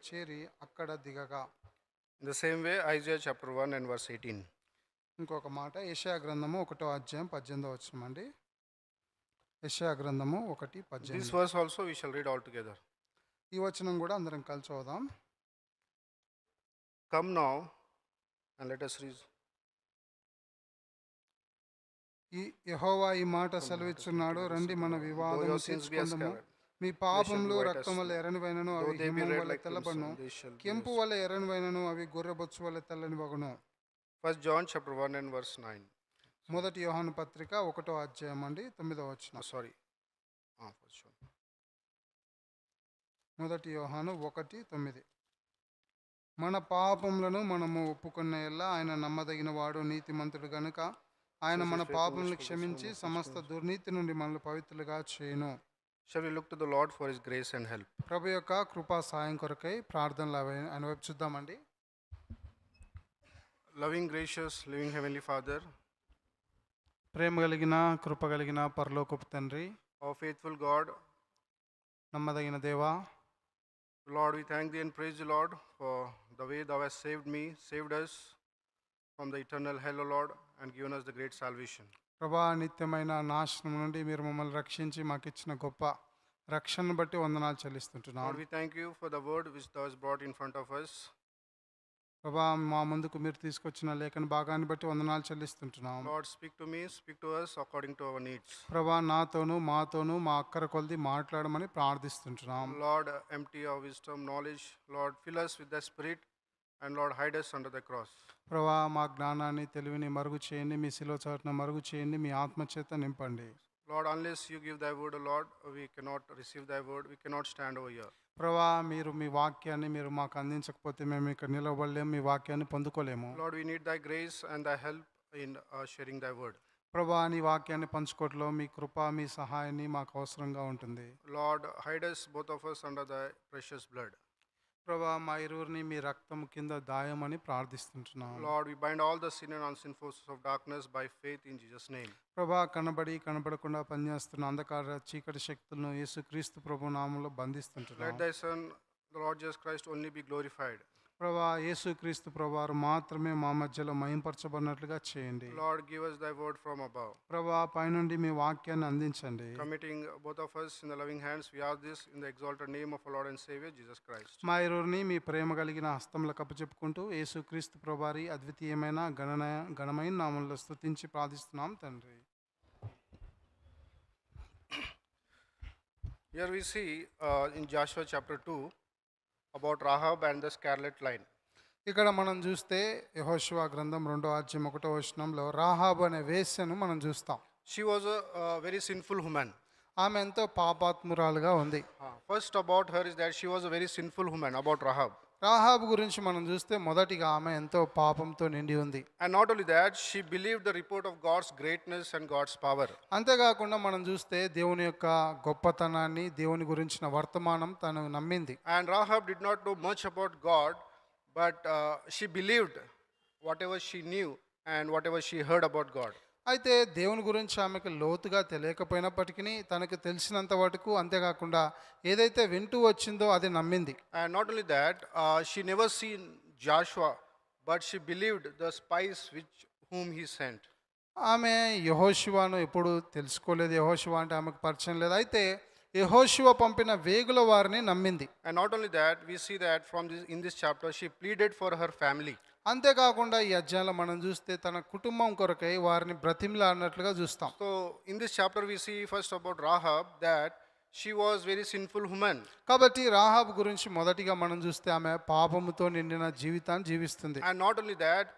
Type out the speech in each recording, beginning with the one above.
చేరి అక్కడ దిగగా. In the same way, Isaiah chapter 1 and verse 18. ఇంకొక మాట యెషయా గ్రంథము 1వ అధ్యాయం 18వ వచనం అండి. యెషయా గ్రంథము 1:18. This verse also we shall read all together. ఈ వచనం కూడా అందరం కలిసి చదువుదాం. Come now and let us read. ఈ యెహోవా ఈ మాట సెలవిస్తున్నాడు, రండి మన వివాదము తీర్చుకుందాము. మీ పాపములు రక్తం వల్ల ఎర్రనివైనను అవి హిమం వల్ల తెల్లబడును, కెంపు వల్ల ఎర్రనివైనను అవి గొర్రెబొచ్చు వల్ల తెల్లని వగును. 1 John chapter 1 and verse 9. మొదటి యోహాను పత్రిక 1వ అధ్యాయం అండి 9వ వచనం. First John. మొదటి యోహాను 1:9. మన పాపములను మనము ఒప్పుకున్న ఎల్లా ఆయన నమ్మదగిన వాడు, నీతిమంతుడు గనుక ఆయన మన పాపములను క్షమించి సమస్త దుర్నీతి నుండి మనల్ని పవిత్రులుగా చేయును. Shall we look to the Lord for his grace and help? ప్రభు యొక్క కృపా సాయం కొరకై ప్రార్థనలు ఆయన వైపు చూద్దామండి. Loving, gracious, living Heavenly Father, ప్రేమ కలిగిన కృప కలిగిన పరలోకపు తండ్రి, our faithful God, నమ్మదగిన దేవా, Lord, we thank thee and praise thee, Lord, for the way thou hast saved us from the eternal hell, O Lord, and given us the great salvation. ప్రభా, నిత్యమైన నాశనం నుండి మీరు మమ్మల్ని రక్షించి మాకు ఇచ్చిన గొప్ప రక్షణను బట్టి వందనాలు చెల్లిస్తుంటున్నాం. Lord, we thank you for the word which thou hast brought in front of us. ప్రభా, మా ముందుకు మీరు తీసుకొచ్చిన లేఖన భాగాన్ని బట్టి వందనాలు చెల్లిస్తుంటున్నాం. Lord, speak to me, speak to us according to our needs. ప్రభా, నాతోనూ మాతోనూ మా అక్కర కొలది మాట్లాడమని ప్రార్థిస్తుంటున్నాం. Lord, empty our wisdom, knowledge. Lord, fill us with the Spirit, and Lord, hide us under the cross. ప్రభా, మా జ్ఞానాన్ని తెలివిని మరుగు చేయండి, మీ శిలువ చాటున మరుగు చేయండి, మీ ఆత్మచేత నింపండి. Lord, unless you give thy word, O Lord, we cannot receive thy word, we cannot stand over here. ప్రభా, మీరు మీ వాక్యాన్ని మీరు మాకు అందించకపోతే మేము ఇక్కడ నిలవలేము, మీ వాక్యాన్ని పొందుకోలేము. Lord, we need thy grace and thy help in sharing thy word. ప్రభా, నీ వాక్యాన్ని పంచుకోవట్లో మీ కృప మీ సహాయాన్ని మాకు అవసరంగా ఉంటుంది. Lord, hide us, both of us, under thy precious blood. ప్రభా, మా ఇరువురిని మీ రక్తం కింద దాయమని ప్రార్థిస్తుంటున్నాం. Lord, we bind all the sin and unseen forces of darkness by faith in Jesus' name. ప్రభా, కనబడకుండా పనిచేస్తున్న అంధకార చీకటి శక్తులను యేసుక్రీస్తు ప్రభు నామములో బంధిస్తుంటున్నాం. Let thy Son, the Lord Jesus Christ, only be glorified. ప్రభా, యేసుక్రీస్తు ప్రభువారు మాత్రమే మా మధ్యలో మహింపరచబడినట్లుగా చేయండి. Lord, give us thy word from above. ప్రభా, పైనుండి మీ వాక్యాన్ని అందించండి. Committing both of us in the loving hands, we ask this in the exalted name of our Lord and Savior Jesus Christ. మా ఇరువురిని మీ ప్రేమ కలిగిన హస్తములకు అప్పచెప్పుకుంటూ యేసుక్రీస్తు ప్రభువారి అద్వితీయమైన ఘనమైన నామములో స్తుతించి ప్రార్థిస్తున్నాం తండ్రి. Here we see in Joshua chapter 2 about Rahab and the scarlet line. ఇక్కడ మనం చూస్తే యెహోషువ గ్రంథం 2వ అధ్యాయం 1వ వచనంలో రాహాబు అనే వేశ్యను మనం చూస్తాం. She was a very sinful woman. ఆమె ఎంతో పాపాత్మురాలుగా ఉంది. First about her is that she was a very sinful woman, about Rahab. Rahab గురించి మనం చూస్తే మొదటిగా ఆమె ఎంతో పాపంతో నిండి ఉంది. And not only that, she believed the report of God's greatness and God's power. అంతేకాకుండా మనం చూస్తే దేవుని యొక్క గొప్పతనాన్ని, దేవుని గురించిన వర్తమానం తను నమ్మింది. And Rahab did not know much about God, but she believed whatever she knew and whatever she heard about God. అయితే దేవుని గురించి ఆమెకు లోతుగా తెలియకపోయినప్పటికీ తనకు తెలిసినంత వరకు, అంతేకాకుండా ఏదైతే వింటూ వచ్చిందో అది నమ్మింది. And not only that, she never seen Joshua, but she believed the spies whom he sent. ఆమె యెహోషువను ఎప్పుడు తెలుసుకోలేదు. యెహోషువ అంటే ఆమెకు పరిచయం లేదు. అయితే యెహోషువ పంపిన వేగుల వారిని నమ్మింది. And not only that, we see that in this chapter she pleaded for her family. అంతేకాకుండా ఈ అధ్యాయంలో మనం చూస్తే తన కుటుంబం కొరకై వారిని బ్రతిమిలాడినట్లుగా చూస్తాం. So in this chapter we see first about Rahab that she was very sinful woman. కాబట్టి రాహాబు గురించి మొదటిగా మనం చూస్తే ఆమె పాపముతో నిండిన జీవితాన్ని జీవిస్తుంది. And not only that,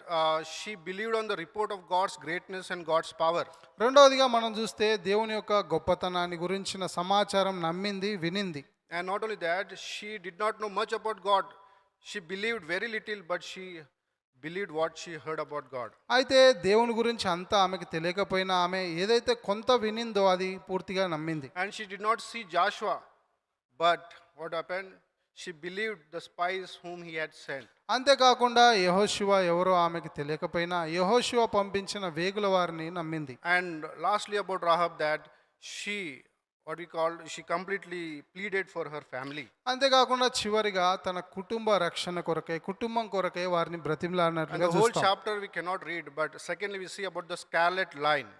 she believed on the report of God's greatness and God's power. రెండవదిగా మనం చూస్తే దేవుని యొక్క గొప్పతనాన్ని గురించిన సమాచారం నమ్మింది, వినింది. And not only that, she did not know much about God. She believed very little, but she believed what she heard about God. అయితే దేవుని గురించి అంతా ఆమెకు తెలియకపోయినా ఆమె ఏదైతే కొంత వినిందో అది పూర్తిగా నమ్మింది. And she did not see Joshua, but what happened? She believed the spies whom he had sent. అంతేకాకుండా యెహోషువ ఎవరో ఆమెకు తెలియకపోయినా యెహోషువ పంపించిన వేగుల వారిని నమ్మింది. And lastly about Rahab, that she what we call, she completely pleaded for her family. అంతేకాకుండా చివరిగా తన కుటుంబ రక్షణ కొరకై కుటుంబం కొరకై వారిని And బ్రతిమలాడినట్లుగా the whole చూస్తాం. chapter we cannot read, but secondly we see about the scarlet line.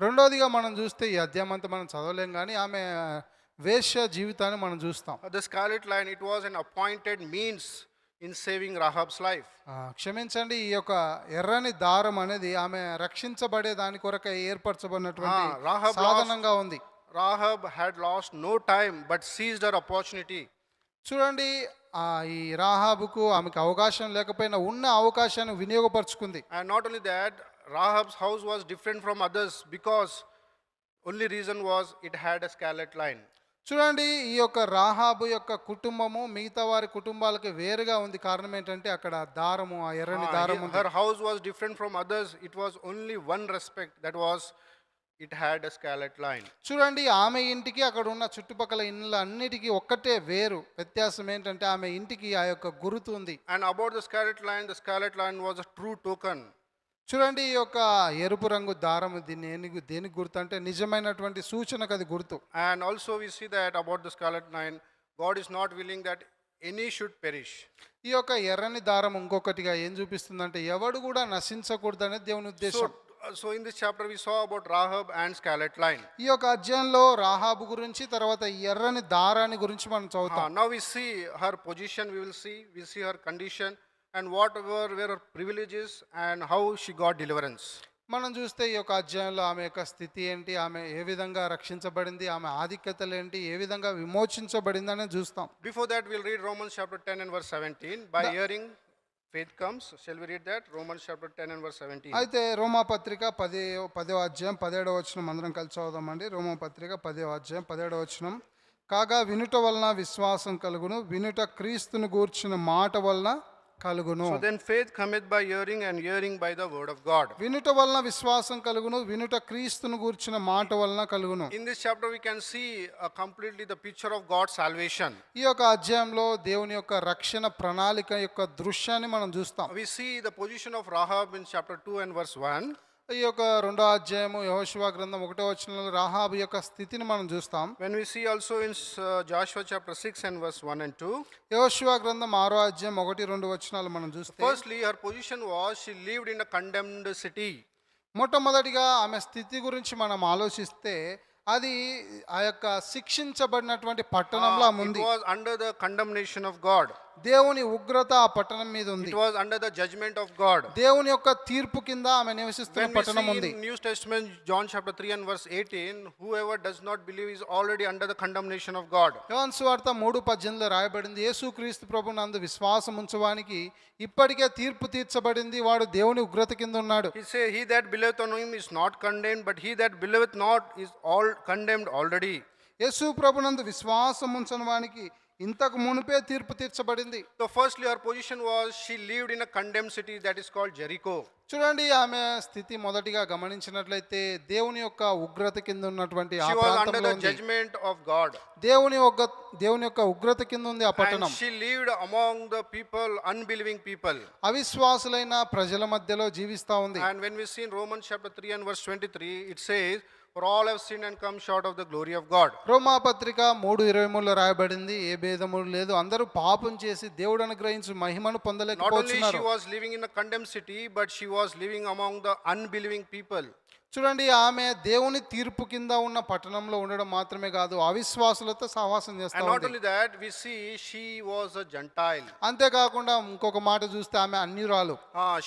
రెండోదిగా మనం చూస్తే ఈ అధ్యాయం అంతా మనం చదవలేం కానీ ఆమె వేశ్య జీవితాన్ని మనం చూస్తాం. The scarlet line, it was an appointed means in saving Rahab's life. క్షమించండి, ఈ యొక్క ఎర్రని దారం అనేది ఆమె రక్షించబడే దాని కొరకై ఏర్పరచబడినటువంటి రాహాబ్ సాధనంగా ఉంది. Rahab had lost no time but seized her opportunity. చూడండి, ఈ రాహాబుకు ఆమెకు అవకాశం లేకపోయినా ఉన్న అవకాశాన్ని వినియోగపరుచుకుంది. And not only that, Rahab's house was different from others because only reason was it had a scarlet line. చూడండి, ఈ యొక్క రాహాబు యొక్క కుటుంబము మిగతా వారి కుటుంబాలకి వేరుగా ఉంది. కారణం ఏంటంటే అక్కడ దారము, ఆ ఎర్రని దారం ఉంది. Her house was different from others. It was only one respect, that was it had a scarlet line. చూడండి, ఆమె ఇంటికి అక్కడ ఉన్న చుట్టుపక్కల ఇళ్ళ అన్నిటికీ ఒక్కటే వేరు వ్యత్యాసం ఏంటంటే ఆమె ఇంటికి ఆ యొక్క గుర్తు ఉంది. And about the scarlet line was a true token. చూడండి, ఈ యొక్క ఎరుపు రంగు దారం దేనికి గుర్తు అంటే నిజమైనటువంటి సూచనకు అది గుర్తు. And also we see that about the scarlet line, God is not willing that any should perish. ఈ యొక్క ఎర్రని దారం ఇంకొకటిగా ఏం చూపిస్తుందంటే ఎవడు కూడా నశించకూడదనే దేవుని ఉద్దేశం. So in this chapter we saw about Rahab and scarlet line. ఈ యొక్క అధ్యాయంలో రాహాబు గురించి తర్వాత ఈ ఎర్రని దారాన్ని గురించి మనం చదువుతాం. Now we see her position, we see her condition, and whatever were her privileges and how she got deliverance. మనం చూస్తే ఈ యొక్క అధ్యాయంలో ఆమె యొక్క స్థితి ఏంటి, ఆమె ఏ విధంగా రక్షించబడింది, ఆమె ఆధిక్యతలు ఏంటి, ఏ విధంగా విమోచించబడింది అనేది చూస్తాం. Before that we'll read Romans chapter 10 and verse 17. By hearing faith comes. Shall we read that? Romans chapter 10 and verse 17. అయితే రోమా పత్రిక 10వ అధ్యాయం 17వ వచనం అందరం కలిసి చదువుదామండి. రోమా పత్రిక 10వ అధ్యాయం 17వ వచనం. కాగా వినుట వలన విశ్వాసం కలుగును, వినుట క్రీస్తును గూర్చిన మాట వలన కలుగును. So then faith cometh by hearing, and hearing by the word of God. వినుట వలన విశ్వాసం కలుగును, వినుట క్రీస్తును గూర్చిన మాట వలన కలుగును. In this chapter we can see completely the picture of God's salvation. ఈ యొక్క అధ్యాయంలో దేవుని యొక్క రక్షణ ప్రణాళిక యొక్క దృశ్యాన్ని మనం చూస్తాం. We see the position of Rahab in chapter 2 and verse 1. ఈ యొక్క రెండో అధ్యాయము యెహోషువ గ్రంథం 1వ వచనంలో రాహాబు యొక్క స్థితిని మనం చూస్తాం. When we see also in Joshua chapter 6 and verse 1 and 2. యెహోషువ గ్రంథం 6వ అధ్యాయం 1-2 వచనాలు మనం చూస్తే Firstly, her position was she lived in a condemned city. మొట్టమొదటిగా ఆమె స్థితి గురించి మనం ఆలోచిస్తే అది ఆ యొక్క శిక్షించబడినటువంటి పట్టణంలో ఆమె It ఉంది. was under the condemnation of God. దేవుని ఉగ్రత ఆ పట్టణం మీద ఉంది. It was under the judgment of God. దేవుని యొక్క తీర్పు కింద ఆమె నివసిస్తున్న When we పట్టణం see ఉంది. in New Testament, John chapter 3 and verse 18, whoever does not believe is already under the condemnation of God. యోహాను సువార్త 3:18లో రాయబడింది, యేసుక్రీస్తు ప్రభువు నందు విశ్వాసం ఉంచువానికి ఇప్పటికే తీర్పు తీర్చబడింది, వాడు దేవుని ఉగ్రత కింద ఉన్నాడు. He say, he that believeth on him is not condemned, but he that believeth not is all condemned already. యేసు ప్రభు నందు విశ్వాసం ఉంచని వానికి ఇంతకు మునిపే తీర్పు తీర్చబడింది. So firstly, her position was she lived in a condemned city that is called Jericho. చూడండి, ఆమె స్థితి మొదటిగా గమనించినట్లయితే దేవుని యొక్క ఉగ్రత కింద ఉన్నటువంటి ఆ She was under ప్రాంతంలో the ఉంది. judgment of God. దేవుని యొక్క ఉగ్రత కింద ఉంది ఆ And పట్టణం. she lived among the people, unbelieving people. అవిశ్వాసులైన ప్రజల మధ్యలో జీవిస్తా ఉంది. And when we see in Romans chapter 3 and verse 23, it says, for all have sinned and come short of the glory of God. రోమా పత్రిక 3:23లో రాయబడింది, ఏ భేదము లేదు, అందరూ పాపం చేసి దేవుడు అనుగ్రహించు మహిమను Not only she పొందలేకపోతున్నారు. was living in a condemned city, but she was living among the unbelieving people. చూడండి, ఆమె దేవుని తీర్పు కింద ఉన్న పట్టణంలో ఉండడం మాత్రమే కాదు, అవిశ్వాసులతో సహవాసం చేస్తా And not ఉంది. only that, we see she was a Gentile. అంతేకాకుండా ఇంకొక మాట చూస్తే ఆమె అన్యురాలు.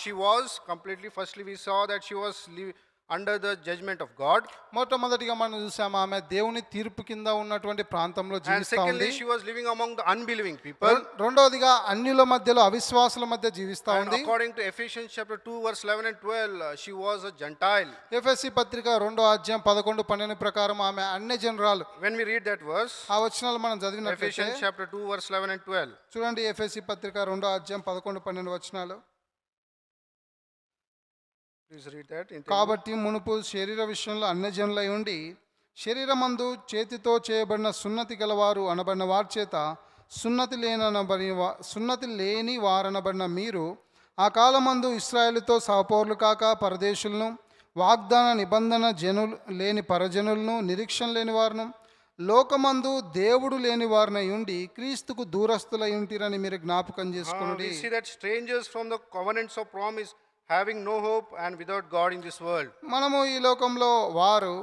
She was completely, firstly we saw that she was under the judgment of God. మొట్టమొదటిగా మనం చూసాము ఆమె దేవుని తీర్పు కింద ఉన్నటువంటి ప్రాంతంలో And జీవిస్తా ఉంది. secondly, she was living among the unbelieving people. రెండవదిగా అన్యుల మధ్యలో అవిశ్వాసుల మధ్య జీవిస్తా And ఉంది. according to Ephesians chapter 2 verse 11 and 12, she was a Gentile. ఎఫెసీ పత్రిక 2వ అధ్యాయం 11-12 ప్రకారం ఆమె అన్యజనురాలు. When we read that verse, ఆ వచనాలు మనం చదివినట్లయితే Ephesians chapter 2 verse 11 and 12. చూడండి, ఎఫెసీ పత్రిక 2వ అధ్యాయం 11-12 వచనాలు. Please read that. In Telugu. కాబట్టి మునుపు శరీర విషయంలో అన్యజనులై ఉండి శరీరమందు చేతితో చేయబడిన సున్నతి గలవారు అనబడిన వారి చేత సున్నతి లేని వారనబడిన మీరు ఆ కాలమందు ఇశ్రాయేలుతో సహపౌరులు కాక పరదేశులను, వాగ్దాన నిబంధన జనులు లేని పరజనులను, నిరీక్షణ లేని వారును, లోకమందు దేవుడు లేని వారినై ఉండి క్రీస్తుకు దూరస్తులై ఉంటిరని మీరు జ్ఞాపకం We చేసుకొనుడి. see that strangers from the covenants of promise, having no hope and without God in this world. మనము ఈ లోకంలో వారు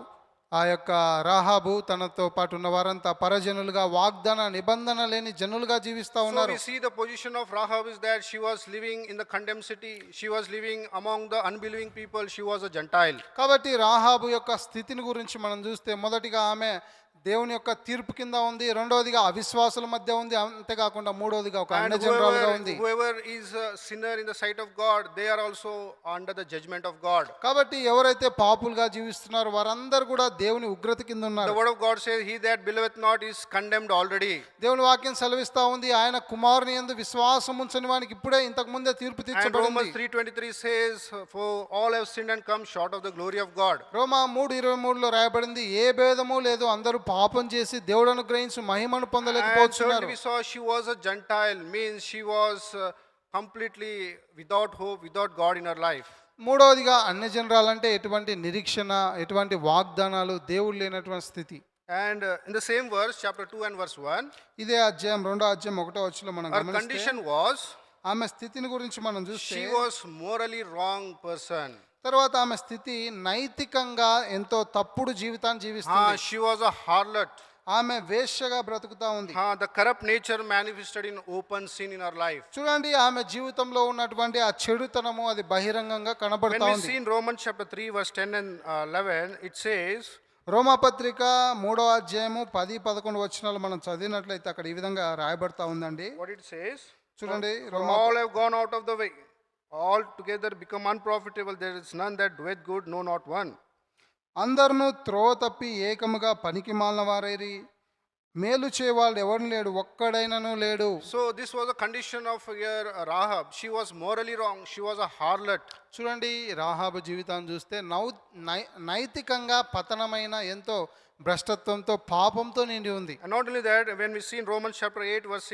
ఆ యొక్క రాహాబు తనతో పాటు ఉన్న వారంతా పరజనులుగా వాగ్దాన నిబంధన లేని జనులుగా జీవిస్తా So ఉన్నారు. we see the position of Rahab is that she was living in the condemned city. She was living among the unbelieving people. She was a Gentile. కాబట్టి రాహాబు యొక్క స్థితిని గురించి మనం చూస్తే మొదటిగా ఆమె దేవుని యొక్క తీర్పు కింద ఉంది, రెండవదిగా అవిశ్వాసుల మధ్య ఉంది, అంతేకాకుండా మూడవదిగా ఒక And అన్యజనురాలుగా ఉంది. whoever is a sinner in the sight of God, they are also under the judgment of God. కాబట్టి ఎవరైతే పాపులుగా జీవిస్తున్నారో వారందరూ కూడా దేవుని ఉగ్రత కింద The ఉన్నారు. word of God says, "He that believeth not is condemned already." దేవుని వాక్యం సెలవిస్తా ఉంది, ఆయన కుమారుని యందు విశ్వాసం ఉంచని వానికి ఇప్పుడే ఇంతకు ముందే తీర్పు And తీర్చబడింది. Romans 3:23 says, "For all have sinned and come short of the glory of God." రోమా 3:23లో రాయబడింది, ఏ భేదము లేదు, అందరూ పాపం చేసి దేవుడు అనుగ్రహించి మహిమను And పొందలేకపోతున్నారు. thirdly, we saw she was a Gentile, means she was completely without hope, without God in her life. మూడవదిగా అన్యజనరాలంటే ఎటువంటి నిరీక్షణ, ఎటువంటి వాగ్దానాలు, దేవుడు లేనటువంటి స్థితి. And in the same verse, chapter 2 and verse 1, ఇదే అధ్యాయం 2వ అధ్యాయం 1వ వచనంలో మనం her గమనిస్తే condition was ఆమె స్థితిని గురించి మనం చూస్తే she was morally wrong person. తర్వాత ఆమె స్థితి నైతికంగా ఎంతో తప్పుడు జీవితాన్ని జీవిస్తుంది. She was a harlot. ఆమె వేశ్యగా బ్రతుకుతా ఉంది. The corrupt nature manifested in open sin in her life. చూడండి, ఆమె జీవితంలో ఉన్నటువంటి ఆ చెడుతనము అది బహిరంగంగా When కనబడతా we ఉంది. see in Romans chapter 3 verse 10 and 11, it says, రోమాపత్రిక 3వ అధ్యాయము 10-11 వచనాలు మనం చదివినట్లయితే అక్కడ ఈ విధంగా రాయబడతా ఉందండి. what it says, చూడండి, "For all have gone out of the way, all together become unprofitable. There is none that doeth good, no, not one." అందరును త్రోవ తప్పి ఏకముగా పనికి మాలిన వారైరి, మేలు చేయవాళ్ళు ఎవరు లేడు, ఒక్కడైనను లేడు. So this was a condition of here Rahab. She was morally wrong. She was a harlot. చూడండి, రాహాబు జీవితాన్ని చూస్తే నైతికంగా పతనమైన ఎంతో భ్రష్టత్వంతో పాపంతో నిండి ఉంది. And not only that, when we see in Romans chapter 8 verses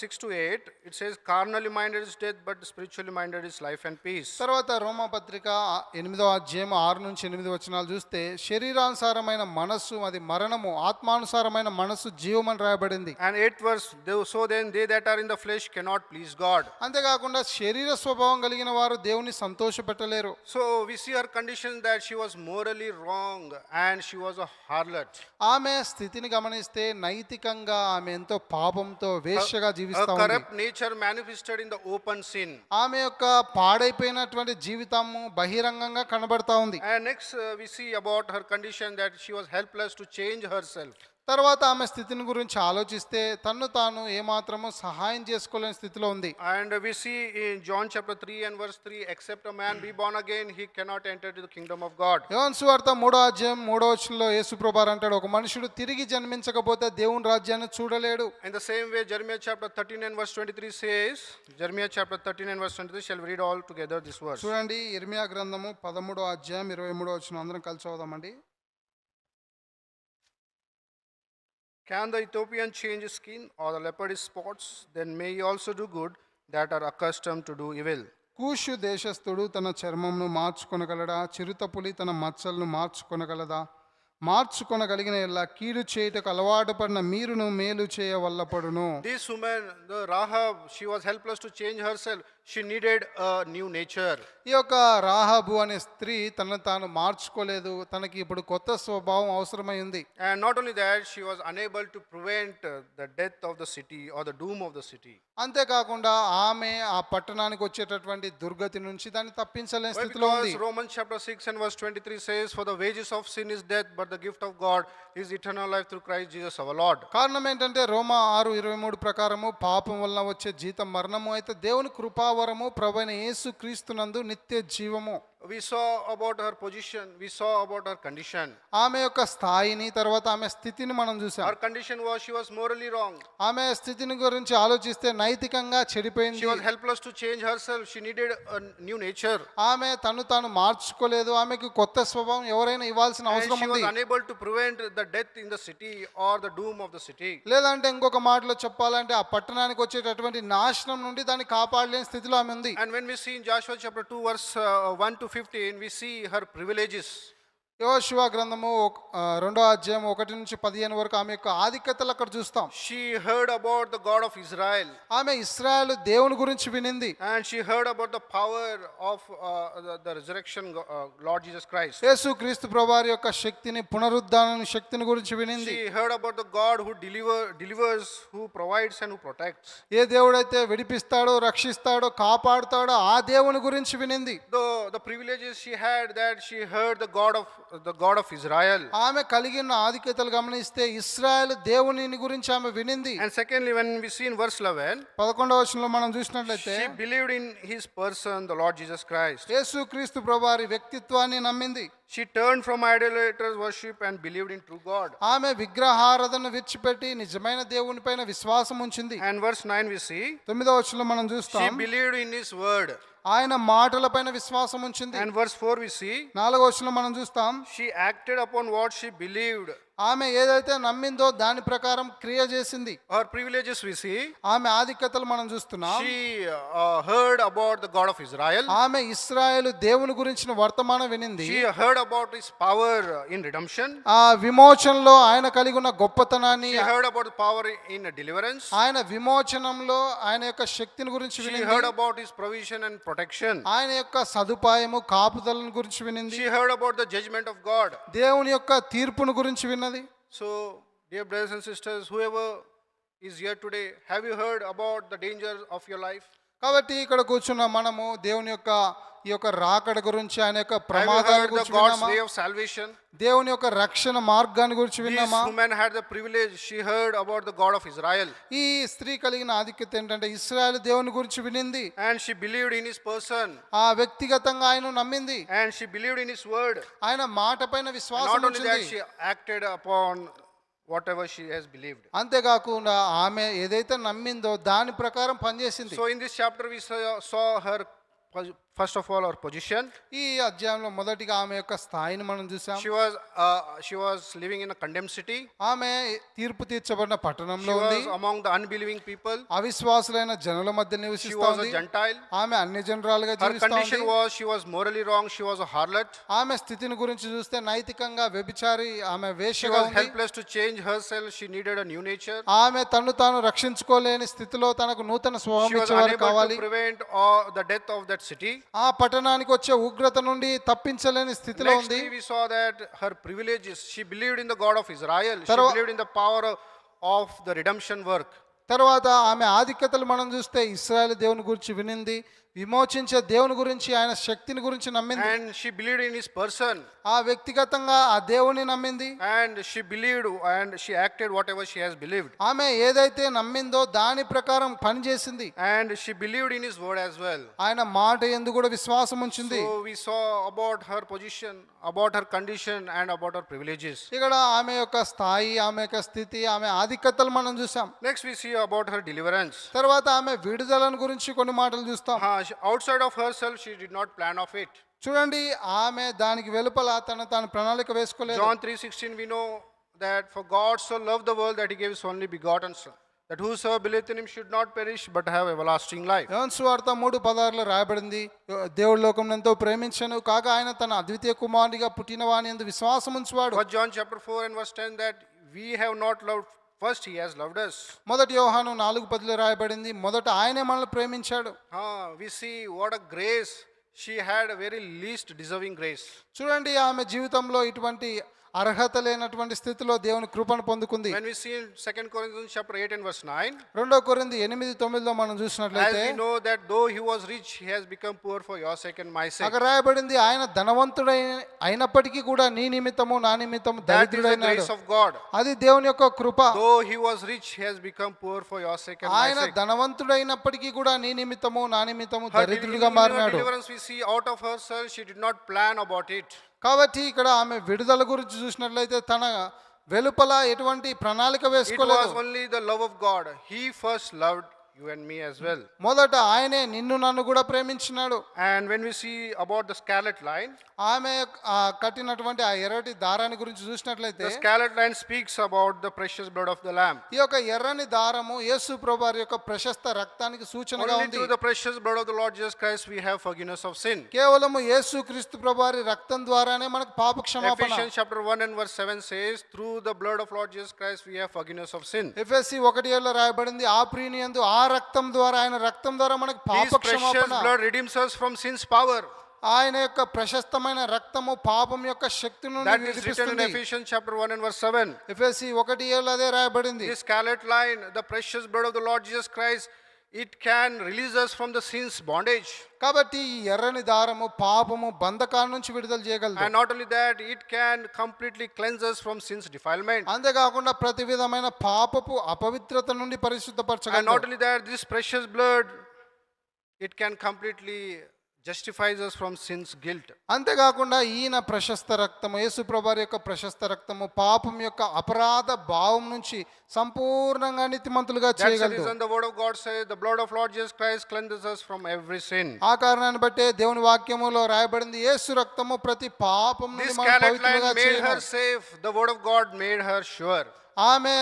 6 to 8, it says, "Carnally minded is death, but spiritually minded is life and peace." తర్వాత రోమాపత్రిక 8వ అధ్యాయం 6-8 వచనాలు చూస్తే శరీరానుసారమైన మనస్సు అది మరణము, ఆత్మానుసారమైన మనస్సు జీవం అని రాయబడింది. And 8th verse, "So then they that are in the flesh cannot please God." అంతేకాకుండా శరీర స్వభావం కలిగిన వారు దేవుని సంతోషపెట్టలేరు. So we see her condition that she was morally wrong and she was a harlot. ఆమె స్థితిని గమనిస్తే నైతికంగా ఆమె ఎంతో పాపంతో వేశ్యగా Her జీవిస్తా ఉంది. corrupt nature manifested in the open sin. ఆమె యొక్క పాడైపోయినటువంటి జీవితము బహిరంగంగా కనబడతా ఉంది. And next we see about her condition that she was helpless to change herself. తర్వాత ఆమె స్థితిని గురించి ఆలోచిస్తే తన్ను తాను ఏమాత్రము సహాయం చేసుకోలేని స్థితిలో ఉంది. And we see in John chapter 3 and verse 3, "Except a man be born again, he cannot enter to the kingdom of God." యోహాను సువార్త 3వ అధ్యాయం 3వ వచనంలో యేసుప్రభువారు అంటాడు, ఒక మనుషుడు తిరిగి జన్మించకపోతే దేవుని రాజ్యాన్ని చూడలేడు. In the same way, Jeremiah chapter 13 and verse 23 says, Jeremiah chapter 13 and verse 23, shall we read all together this verse? చూడండి, ఇర్మియా గ్రంథము 13వ అధ్యాయం 23వ వచనం అందరం కలిసి చదువుదామండి. "Can the Ethiopian change his skin, or the leopard his spots? Then may he also do good that are accustomed to do evil." కూషు దేశస్థుడు తన చర్మమును మార్చుకొనగలడా? చిరుతపులి తన మచ్చలను మార్చుకొనగలదా? మార్చుకొనగలిగిన ఎల్లా కీడు చేయుటకు అలవాటు పడిన మీరును మేలు చేయవల్లపడును. This woman, the Rahab, she was helpless to change herself. She needed a new nature. ఈ యొక్క రాహాబు అనే స్త్రీ తనను తాను మార్చుకోలేదు, తనకి ఇప్పుడు కొత్త స్వభావం అవసరమై ఉంది. And not only that, she was unable to prevent the death of the city or the doom of the city. అంతేకాకుండా ఆమె ఆ పట్టణానికి వచ్చేటటువంటి దుర్గతి నుంచి దాన్ని తప్పించలేని Why? స్థితిలో ఉంది. Because Romans chapter 6 and verse 23 says, "For the wages of sin is death, but the gift of God is eternal life through Christ Jesus our Lord." కారణం ఏంటంటే రోమా 6:23 ప్రకారము పాపం వలన వచ్చే జీతం మరణము, అయితే దేవుని కృపావరము ప్రభువైన యేసు క్రీస్తునందు నిత్య జీవము. We saw about her position, we saw about her condition. ఆమె యొక్క స్థాయిని తర్వాత ఆమె స్థితిని మనం చూసాం. Her condition was she was morally wrong. ఆమె స్థితిని గురించి ఆలోచిస్తే నైతికంగా She చెడిపోయింది. was helpless to change herself. She needed a new nature. ఆమె తను తాను మార్చుకోలేదు. ఆమెకు కొత్త స్వభావం ఎవరైనా ఇవ్వాల్సిన And అవసరం she was ఉంది. unable to prevent the death in the city or the doom of the city. లేదంటే ఇంకొక మాటలో చెప్పాలంటే ఆ పట్టణానికి వచ్చేటటువంటి నాశనం నుండి దాన్ని కాపాడలేని స్థితిలో ఆమె ఉంది. And when we see in Joshua chapter 2 verse 1 to 15, we see her privileges. యెహోషువ గ్రంథము 2వ అధ్యాయం 1-15 వరకు ఆమె యొక్క ఆధిక్యతలు అక్కడ చూస్తాం. She heard about the God of Israel, ఆమె ఇశ్రాయేలు దేవుని గురించి వినింది. and she heard about the power of the resurrection Lord Jesus Christ. యేసు క్రీస్తు ప్రభువారి యొక్క శక్తిని, పునరుద్ధాన శక్తిని గురించి వినింది. She heard about the God who delivers, who provides and who protects. ఏ దేవుడైతే విడిపిస్తాడో, రక్షిస్తాడో, కాపాడుతాడో ఆ దేవుని గురించి వినింది. The privileges she had, that she heard the God of Israel. ఆమె కలిగిన ఆధిక్యతలు గమనిస్తే ఇశ్రాయేలు దేవుని గురించి ఆమె వినింది. And secondly, when we see in verse 11, 11వ వచనంలో మనం చూసినట్లయితే she believed in his person, the Lord Jesus Christ. యేసు క్రీస్తు ప్రభువారి వ్యక్తిత్వాన్ని నమ్మింది. She turned from idolaters worship and believed in true God. ఆమె విగ్రహారాధన విడిచిపెట్టి నిజమైన దేవుని పైన విశ్వాసం ఉంచింది. And verse 9 we see, 9వ వచనంలో మనం she చూస్తాం believed in his word. ఆయన మాటల పైన విశ్వాసం ఉంచింది. And verse 4 we see, 4వ వచనంలో మనం చూస్తాం she acted upon what she believed. ఆమె ఏదైతే నమ్మిందో దాని ప్రకారం క్రియ చేసింది. Her privileges we see, ఆమె ఆధిక్యతలు మనం చూస్తున్నాం. she heard about the God of Israel. ఆమె ఇశ్రాయేలు దేవుని గురించిన వర్తమానం వినింది. She heard about his power in redemption. ఆ విమోచనలో ఆయన కలిగి ఉన్న గొప్పతనాన్ని, She heard about the power in deliverance. ఆయన విమోచనంలో ఆయన యొక్క శక్తిని గురించి She వినింది. heard about his provision and protection. ఆయన యొక్క సదుపాయము, కాపుదలను గురించి వినింది. She heard about the judgment of God. దేవుని యొక్క తీర్పును గురించి విన్నది. So, dear brothers and sisters, whoever is here today, have you heard about the dangers of your life? కాబట్టి ఇక్కడ కూర్చున్న మనము దేవుని యొక్క ఈ యొక్క రాకడ గురించి, ఆయన యొక్క Have you ప్రమాదాల heard the గురించి God's విన్నామా? way of salvation? దేవుని యొక్క రక్షణ మార్గాన్ని గురించి This విన్నామా? woman had the privilege, she heard about the God of Israel. ఈ స్త్రీ కలిగిన ఆధిక్యత ఏంటంటే ఇశ్రాయేలు దేవుని గురించి వినింది. And she believed in his person. ఆ వ్యక్తిగతంగా ఆయన నమ్మింది. And she believed in his word. ఆయన మాట పైన And విశ్వాసం not only that, ఉంచింది. she acted upon whatever she has believed. అంతేకాకుండా ఆమె ఏదైతే నమ్మిందో దాని ప్రకారం పనిచేసింది. So in this chapter we saw her, first of all, her position. ఈ అధ్యాయంలో మొదటిగా ఆమె యొక్క స్థాయిని మనం చూసాం. She was living in a condemned city. ఆమె తీర్పు తీర్చబడిన She పట్టణంలో ఉంది. was among the unbelieving people. అవిశ్వాసులైన జనుల మధ్య She was a నివసిస్తోంది. Gentile. ఆమె అన్య జనరాలుగా Her condition జీవిస్తోంది. was, she was morally wrong. She was a harlot. ఆమె స్థితిని గురించి చూస్తే నైతికంగా వ్యభిచారి, ఆమె She వేశ్యగా was ఉంది. helpless to change herself. She needed a new nature. ఆమె తన్ను తాను రక్షించుకోలేని స్థితిలో తనకు నూతన స్వభావం She was ఇచ్చేవారు unable కావాలి. to prevent the death of that city. ఆ పట్టణానికి వచ్చే ఉగ్రత నుండి తప్పించలేని స్థితిలో Next ఉంది. we saw that her privileges, she believed in the God of Israel. She Tarva- believed in the power of the redemption work. తర్వాత ఆమె ఆధిక్యతలు మనం చూస్తే ఇశ్రాయేలు దేవుని గురించి వినింది, విమోచించే దేవుని గురించి, ఆయన శక్తిని గురించి నమ్మింది. And she believed in his person. ఆ వ్యక్తిగతంగా ఆ దేవుని నమ్మింది. And she believed and she acted whatever she has believed. ఆమె ఏదైతే నమ్మిందో దాని ప్రకారం పనిచేసింది. And she believed in his word as well. ఆయన మాట యందు కూడా విశ్వాసం ఉంచింది. So we saw about her position, about her condition, and about her privileges. ఇక్కడ ఆమె యొక్క స్థాయి, ఆమె యొక్క స్థితి, ఆమె ఆధిక్యతలు మనం చూసాం. Next we see about her deliverance. తర్వాత ఆమె విడుదలను గురించి కొన్ని మాటలు చూస్తాం. Outside of herself, she did not plan of it. చూడండి, ఆమె దానికి వెలుపల తాను ప్రణాళిక వేసుకోలేదు. John 3:16 we know that for God so loved the world that he gave his only begotten son, that whosoever believeth in him should not perish but have everlasting life. యోహాను సువార్త 3:16 రాయబడింది, దేవుడు లోకం ఎంతో ప్రేమించెను కాగా ఆయన తన అద్వితీయ కుమారునిగా పుట్టిన వాని యందు విశ్వాసం ఉంచువాడు. 1 John chapter 4 and verse 10 that we have not loved first, he has loved us. మొదటి యోహాను 4:10 రాయబడింది, మొదట ఆయనే మనల్ని ప్రేమించాడు. We see what a grace. She had a very least deserving grace. చూడండి, ఆమె జీవితంలో ఇటువంటి అర్హత లేనటువంటి స్థితిలో దేవుని కృపను పొందుకుంది. When we see in 2 Corinthians chapter 8 and verse 9, 2 కొరింథీ 8:9 మనం as చూసినట్లయితే we know that though he was rich, he has become poor for your sake and my sake. అక్కడ రాయబడింది, ఆయన అయినప్పటికీ కూడా నీ నిమిత్తము నా నిమిత్తము That is the దరిద్రుడైనాడు. grace of God. అది దేవుని యొక్క కృప. Though he was rich, he has become poor for your sake and my ఆయన sake. ధనవంతుడైనప్పటికీ కూడా నీ నిమిత్తము నా నిమిత్తము Her దరిద్రుడిగా మారినాడు. deliverance we see out of herself, she did not plan about it. కాబట్టి ఇక్కడ ఆమె విడుదల గురించి చూసినట్లయితే తన వెలుపల ఎటువంటి ప్రణాళిక It was వేసుకోలేదు. only the love of God. He first loved you and me as well. మొదట ఆయనే నిన్ను నన్ను కూడా ప్రేమించినాడు. And when we see about the scarlet line, ఆమె కట్టినటువంటి ఆ ఎర్రటి దారాన్ని గురించి చూసినట్లయితే the scarlet line speaks about the precious blood of the Lamb. ఈ యొక్క ఎర్రని దారము యేసు ప్రభువారి యొక్క ప్రశస్త రక్తానికి సూచనగా Only ఉంది. through the precious blood of the Lord Jesus Christ we have forgiveness of sin. కేవలము యేసు క్రీస్తు ప్రభువారి రక్తం ద్వారానే మనకు పాప క్షమాపణ. Ephesians chapter 1 and verse 7 says, through the blood of Lord Jesus Christ we have forgiveness of sin. ఎఫెసీ 1:7 రాయబడింది, ఆ ప్రియుని యందు ఆ రక్తం ద్వారా, ఆయన రక్తం ద్వారా మనకు పాప His precious క్షమాపణ. blood redeems us from sin's power. ఆయన యొక్క ప్రశస్తమైన రక్తము పాపం యొక్క శక్తి నుండి That is written in విడిపిస్తుంది. Ephesians chapter 1 and verse 7. ఎఫెసీ 1:7 అదే రాయబడింది. This scarlet line, the precious blood of the Lord Jesus Christ, it can release us from the sin's bondage. కాబట్టి ఈ ఎర్రని దారము పాపము బంధకాల నుంచి విడుదల చేయగలదు. And not only that, it can completely cleanse us from sin's defilement. అంతేకాకుండా ప్రతి విధమైన పాపపు అపవిత్రత నుండి And not పరిశుద్ధపరచగలదు. only that, this precious blood, it can completely justifies us from sin's guilt. అంతేకాకుండా ఈయన ప్రశస్త రక్తము, యేసు ప్రభువారి యొక్క ప్రశస్త రక్తము పాపం యొక్క అపరాధ భావం నుంచి సంపూర్ణంగా నీతిమంతులుగా That's the చేయగలదు. reason the word of God says, the blood of Lord Jesus Christ cleanses us from every sin. ఆ కారణాన్ని బట్టే దేవుని వాక్యములో రాయబడింది, యేసు రక్తము ప్రతి పాపం నుండి This మనం scarlet పవిత్రులుగా line made her చేయను. safe. The word of God made her sure. ఆమె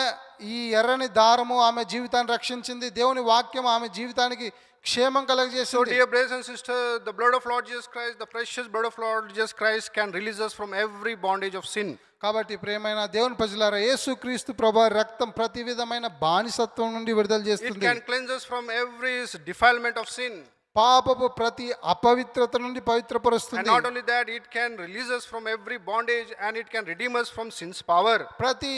ఈ ఎర్రని దారము ఆమె జీవితాన్ని రక్షించింది. దేవుని వాక్యం ఆమె జీవితానికి క్షేమం So, కలగజేసింది. dear brothers and sisters, the blood of Lord Jesus Christ, the precious blood of Lord Jesus Christ can release us from every bondage of sin. కాబట్టి ప్రియమైన దేవుని ప్రజలారా, యేసుక్రీస్తు ప్రభువారి రక్తం ప్రతి విధమైన బానిసత్వం నుండి విడుదల It చేస్తుంది. can cleanse us from every defilement of sin. పాపపు ప్రతి అపవిత్రత నుండి And పవిత్రపరుస్తుంది. not only that, it can release us from every bondage and it can redeem us from sin's power. ప్రతి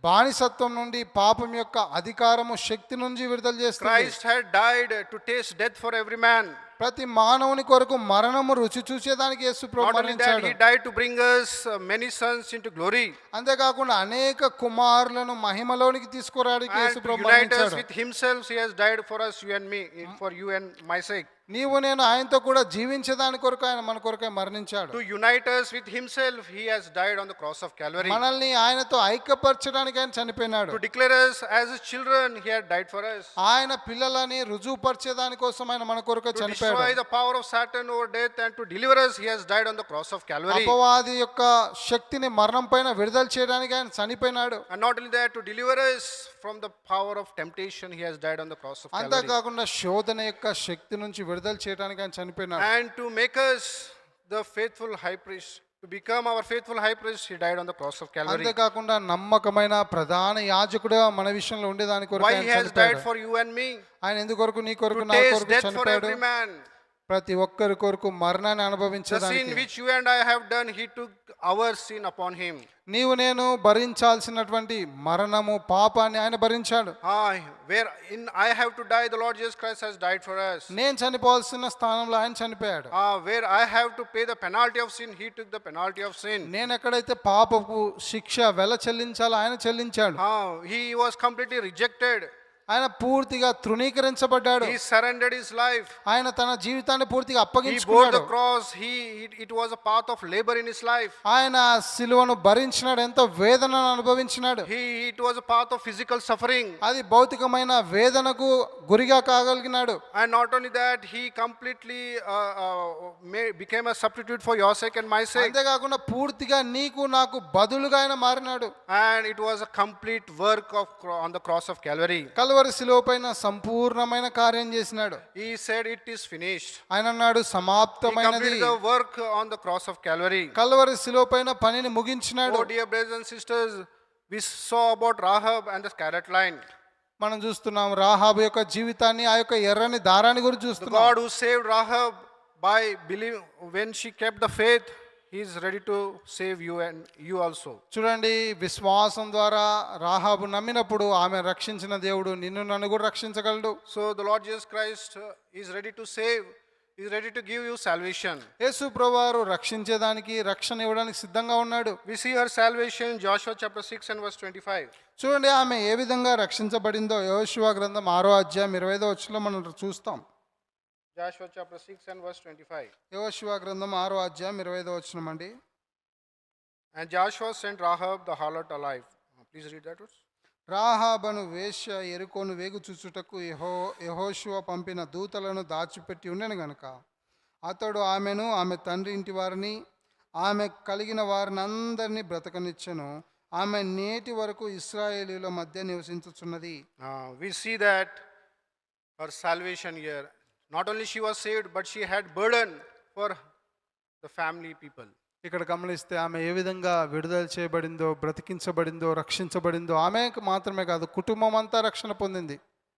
బానిసత్వం నుండి పాపం యొక్క అధికారము శక్తి నుంచి విడుదల చేస్తుంది. Christ had died to taste death for every man. ప్రతి మానవుని కొరకు మరణము రుచి చూసేదానికి యేసు ప్రభు Not only that, మరణించాడు. he died to bring us many sons into glory అంతేకాకుండా అనేక కుమారులను మహిమలోనికి తీసుకురావడానికి and Yesu to Prabhu unite us మరణించాడు. with himself. He has died for us, you and me, for you and my sake. నీవు నేను ఆయనతో కూడా జీవించేదాని కొరకు ఆయన మన కొరకే మరణించాడు. To unite us with himself, he has died on the cross of Calvary. మనల్ని ఆయనతో ఐక్యపరచడానికి ఆయన చనిపోయినాడు. To declare us as his children, he had died for us. ఆయన పిల్లలని రుజువుపరిచేదాని కోసం ఆయన మన కొరకు To చనిపోయాడు. destroy the power of Satan over death and to deliver us, he has died on the cross of Calvary. అపవాది యొక్క శక్తిని మరణం పైన విడుదల చేయడానికి ఆయన చనిపోయినాడు. And not only that, to deliver us from the power of temptation, he has died on the cross of Calvary. అంతేకాకుండా శోధన యొక్క శక్తి నుంచి విడుదల చేయడానికి ఆయన చనిపోయినాడు. And to make us the faithful high priest, to become our faithful high priest, he died on the cross of Calvary. అంతేకాకుండా నమ్మకమైన ప్రధాన యాజకుడు మన విషయంలో ఉండేదాని కొరకు Why ఆయన he has died చనిపోయాడు. for you and me? ఆయన ఎందుకొరకు నీ కొరకు To నా taste కొరకు death for చనిపోయాడు. every man. ప్రతి ఒక్కరి కొరకు మరణాన్ని The sin అనుభవించడానికి. which you and I have done, he took our sin upon him. నీవు నేను భరించాల్సినటువంటి మరణము పాపాన్ని ఆయన భరించాడు. Where in I have to die, the Lord Jesus Christ has died for us. నేను చనిపోవాల్సిన స్థానంలో ఆయన చనిపోయాడు. Where I have to pay the penalty of sin, he took the penalty of sin. నేను ఎక్కడైతే పాపపు శిక్ష వెల చెల్లించాలో ఆయన చెల్లించాడు. He was completely rejected. ఆయన పూర్తిగా తృణీకరించబడ్డాడు. He surrendered his life. ఆయన తన జీవితాన్ని పూర్తిగా He bore అప్పగించుకున్నాడు. the cross. It was a path of labor in his life. ఆయన సిలువను భరించినాడు, ఎంతో వేదనను అనుభవించినాడు. It was a path of physical suffering. అది భౌతికమైన వేదనకు గురిగా కాగలిగినాడు. And not only that, he completely became a substitute for your sake and my sake. అంతేకాకుండా పూర్తిగా నీకు నాకు బదులుగా ఆయన మారినాడు. And it was a complete work on the cross of Calvary. Calvary శిలువ పైన సంపూర్ణమైన కార్యం చేసినాడు. He said, "It is finished." ఆయన అన్నాడు He సమాప్తమైనది. completed the work on the cross of Calvary. Calvary శిలువ పైన పనిని ముగించినాడు. Oh, dear brothers and sisters, we saw about Rahab and the scarlet line. మనం చూస్తున్నాం రాహాబు యొక్క జీవితాన్ని, ఆ యొక్క ఎర్రని దారాన్ని గురించి The చూస్తున్నాం. God who saved Rahab by believing, when she kept the faith, he is ready to save you and you also. చూడండి, విశ్వాసం ద్వారా రాహాబు నమ్మినప్పుడు ఆమె రక్షించిన దేవుడు నిన్ను నన్ను కూడా రక్షించగలడు. So the Lord Jesus Christ is ready to save, is ready to give you salvation. యేసు ప్రభువారు రక్షించేదానికి, రక్షణ ఇవ్వడానికి సిద్ధంగా ఉన్నాడు. We see her salvation in Joshua chapter 6 and verse 25. చూడండి ఆమె ఏ విధంగా రక్షించబడిందో యెహోషువ గ్రంథం 6వ అధ్యాయం 25వ వచనంలో మనం చూస్తాం. Joshua chapter 6 and verse 25. యెహోషువ గ్రంథం 6వ అధ్యాయం 25వ వచనం అండి. And Joshua sent Rahab the harlot alive. Please read that verse. రాహాబను వేశ్య ఎరుకోను వేగు చూచుటకు యెహోషువ పంపిన దూతలను దాచిపెట్టి ఉండెను గనుక అతడు ఆమెను ఆమె తండ్రి ఇంటి వారిని ఆమె కలిగిన వారిని అందరినీ బ్రతకనిచ్చెను. ఆమె నేటి వరకు ఇశ్రాయేలీల మధ్య నివసించుచున్నది. We see that her salvation here, not only she was saved, but she had burden for the family people. ఇక్కడ గమనిస్తే ఆమె ఏ విధంగా విడుదల చేయబడిందో, బ్రతికించబడిందో, రక్షించబడిందో ఆమెకు మాత్రమే కాదు, కుటుంబం అంతా రక్షణ పొందింది.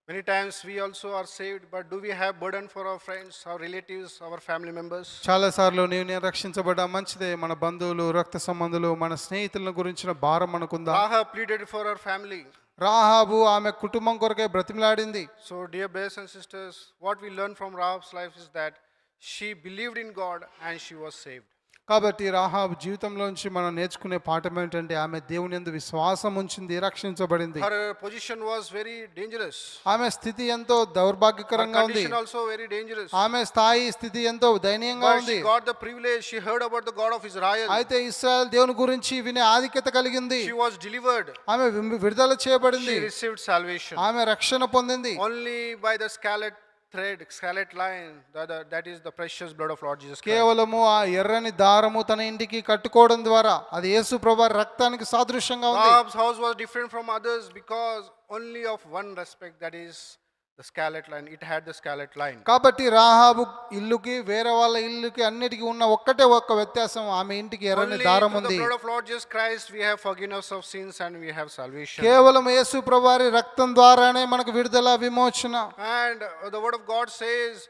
Many times we also are saved, but do we have burden for our friends, our relatives, our family members? చాలా సార్లు నేను రక్షించబడ్డా మంచిదే, మన బంధువులు, రక్త సంబంధులు, మన స్నేహితుల గురించిన భారం మనకుందా? Rahab pleaded for her family. Rahab ఆమె కుటుంబం కొరకే బ్రతిమలాడింది. So dear brothers and sisters, what we learn from Rahab's life is that she believed in God and she was saved. కాబట్టి రాహాబు జీవితంలోంచి మనం నేర్చుకునే పాఠం ఏంటంటే ఆమె దేవుని యందు విశ్వాసం ఉంచింది, రక్షించబడింది. Her position was very dangerous. ఆమె స్థితి ఎంతో దౌర్భాగ్యకరంగా Her ఉంది. condition also very dangerous. ఆమె స్థాయి స్థితి ఎంతో దయనీయంగా But ఉంది. she got the privilege, she heard about the God of Israel. అయితే ఇశ్రాయేల్ దేవుని గురించి వినే ఆధిక్యత కలిగింది. She was delivered. ఆమె విడుదల చేయబడింది. She received salvation. ఆమె రక్షణ పొందింది. Only by the scarlet line, that is the precious blood of Lord Jesus Christ. కేవలము ఆ ఎర్రని దారము తన ఇంటికి కట్టుకోవడం ద్వారా అది యేసు ప్రభువు రక్తానికి సాదృశ్యంగా ఉంది. Rahab's house was different from others because only of one respect, that is the scarlet line. It had the scarlet line. కాబట్టి రాహాబు ఇల్లుకి వేరే వాళ్ళ ఇల్లుకి అన్నిటికీ ఉన్న ఒక్క వ్యత్యాసం, ఆమె ఇంటికి ఎర్రని Only దారం through the ఉంది. blood of Lord Jesus Christ we have forgiveness of sins and we have salvation. కేవలం యేసు ప్రభువారి రక్తం ద్వారానే మనకు విడుదల, విమోచన. And the word of God says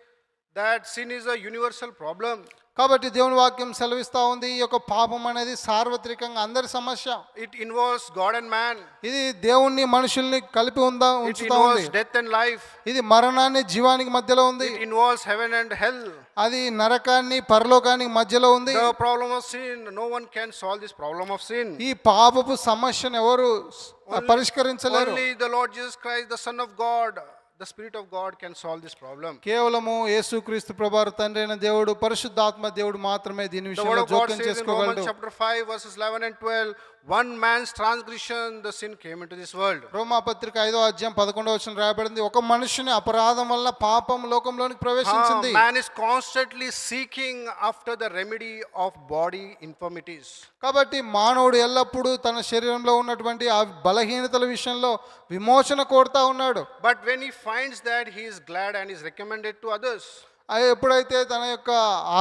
that sin is a universal problem. కాబట్టి దేవుని వాక్యం సెలవిస్తా ఉంది, ఈ యొక్క పాపం అనేది సార్వత్రికంగా అందరి సమస్య. It involves God and man. ఇది దేవుణ్ణి మనుషుల్ని కలిపి It ఉంచుతా ఉంది. involves death and life. ఇది మరణాన్ని జీవానికి మధ్యలో ఉంది. It involves heaven and hell. అది నరకాన్ని పరలోకానికి మధ్యలో ఉంది. The problem of sin, no one can solve this problem of sin. ఈ పాపపు సమస్యను ఎవరు పరిష్కరించలేరు. Only the Lord Jesus Christ, the Son of God, the Spirit of God can solve this problem. కేవలము యేసుక్రీస్తు ప్రభువారు తండ్రి అయిన దేవుడు, పరిశుద్ధాత్మ దేవుడు మాత్రమే దీని The word విషయంలో of God జోక్యం says in చేసుకోగలడు. Romans chapter 5 verses 11 and 12, one man's transgression, the sin came into this world. రోమా పత్రిక 5వ అధ్యాయం 11వ వచనం రాయబడింది, ఒక మనుషుని అపరాధం వల్ల పాపం లోకంలోనికి ప్రవేశించింది. Man is constantly seeking after the remedy of body infirmities. కాబట్టి మానవుడు ఎల్లప్పుడూ తన శరీరంలో ఉన్నటువంటి ఆ బలహీనతల విషయంలో విమోచన కోరుతా ఉన్నాడు. But when he finds that, he is glad and is recommended to others. ఎప్పుడైతే తన యొక్క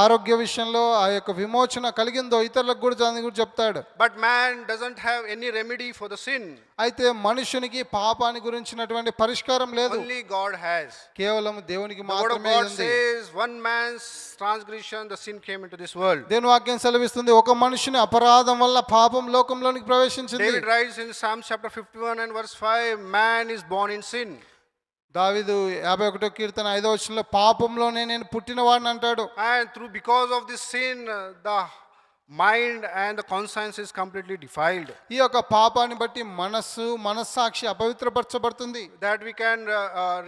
ఆరోగ్య విషయంలో ఆ యొక్క విమోచన కలిగిందో ఇతరులకు కూడా దాని గురించి చెప్తాడు. But man doesn't have any remedy for the sin. అయితే మనుషునికి పాపాన్ని గురించినటువంటి పరిష్కారం లేదు, Only God has. కేవలం దేవునికి The word of మాత్రమే God ఉంది. says one man's transgression, the sin came into this world. దేవుని వాక్యం సెలవిస్తుంది, ఒక మనుషుని అపరాధం వల్ల పాపం లోకంలోనికి ప్రవేశించింది. David writes in Psalm chapter 51 and verse 5, man is born in sin. దావీదు 51వ కీర్తన 5వ వచనంలో పాపంలోనే నేను పుట్టినవాడిని అంటాడు. And because of this sin, the mind and the conscience is completely defiled. ఈ యొక్క పాపాన్ని బట్టి మనస్సాక్షి అపవిత్రపరచబడుతుంది. That we can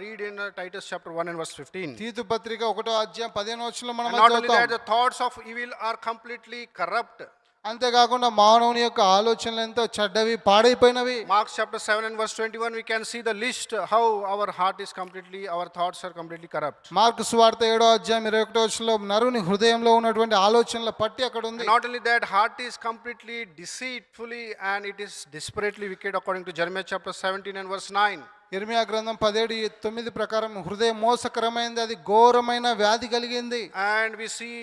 read in Titus chapter 1 and verse 15. తీతు పత్రిక 1వ అధ్యాయం 15వ వచనంలో మనం And not only that, చదువుతాం. the thoughts of evil are completely corrupt. అంతేకాకుండా మానవుని యొక్క ఆలోచనలు ఎంతో చెడ్డవి, పాడైపోయినవి. Mark chapter 7 and verse 21, we can see the list how our heart is completely, our thoughts are completely corrupt. Mark సువార్త 7వ అధ్యాయం 21వ వచనంలో నరుని హృదయంలో ఉన్నటువంటి ఆలోచనల పట్టి అక్కడ ఉంది. And not only that, heart is completely deceitfully and it is desperately wicked according to Jeremiah chapter 17 and verse 9. ఇర్మియా గ్రంథం 17:9 ప్రకారం హృదయం మోసకరమైనది, అది ఘోరమైన వ్యాధి కలిగింది. And we see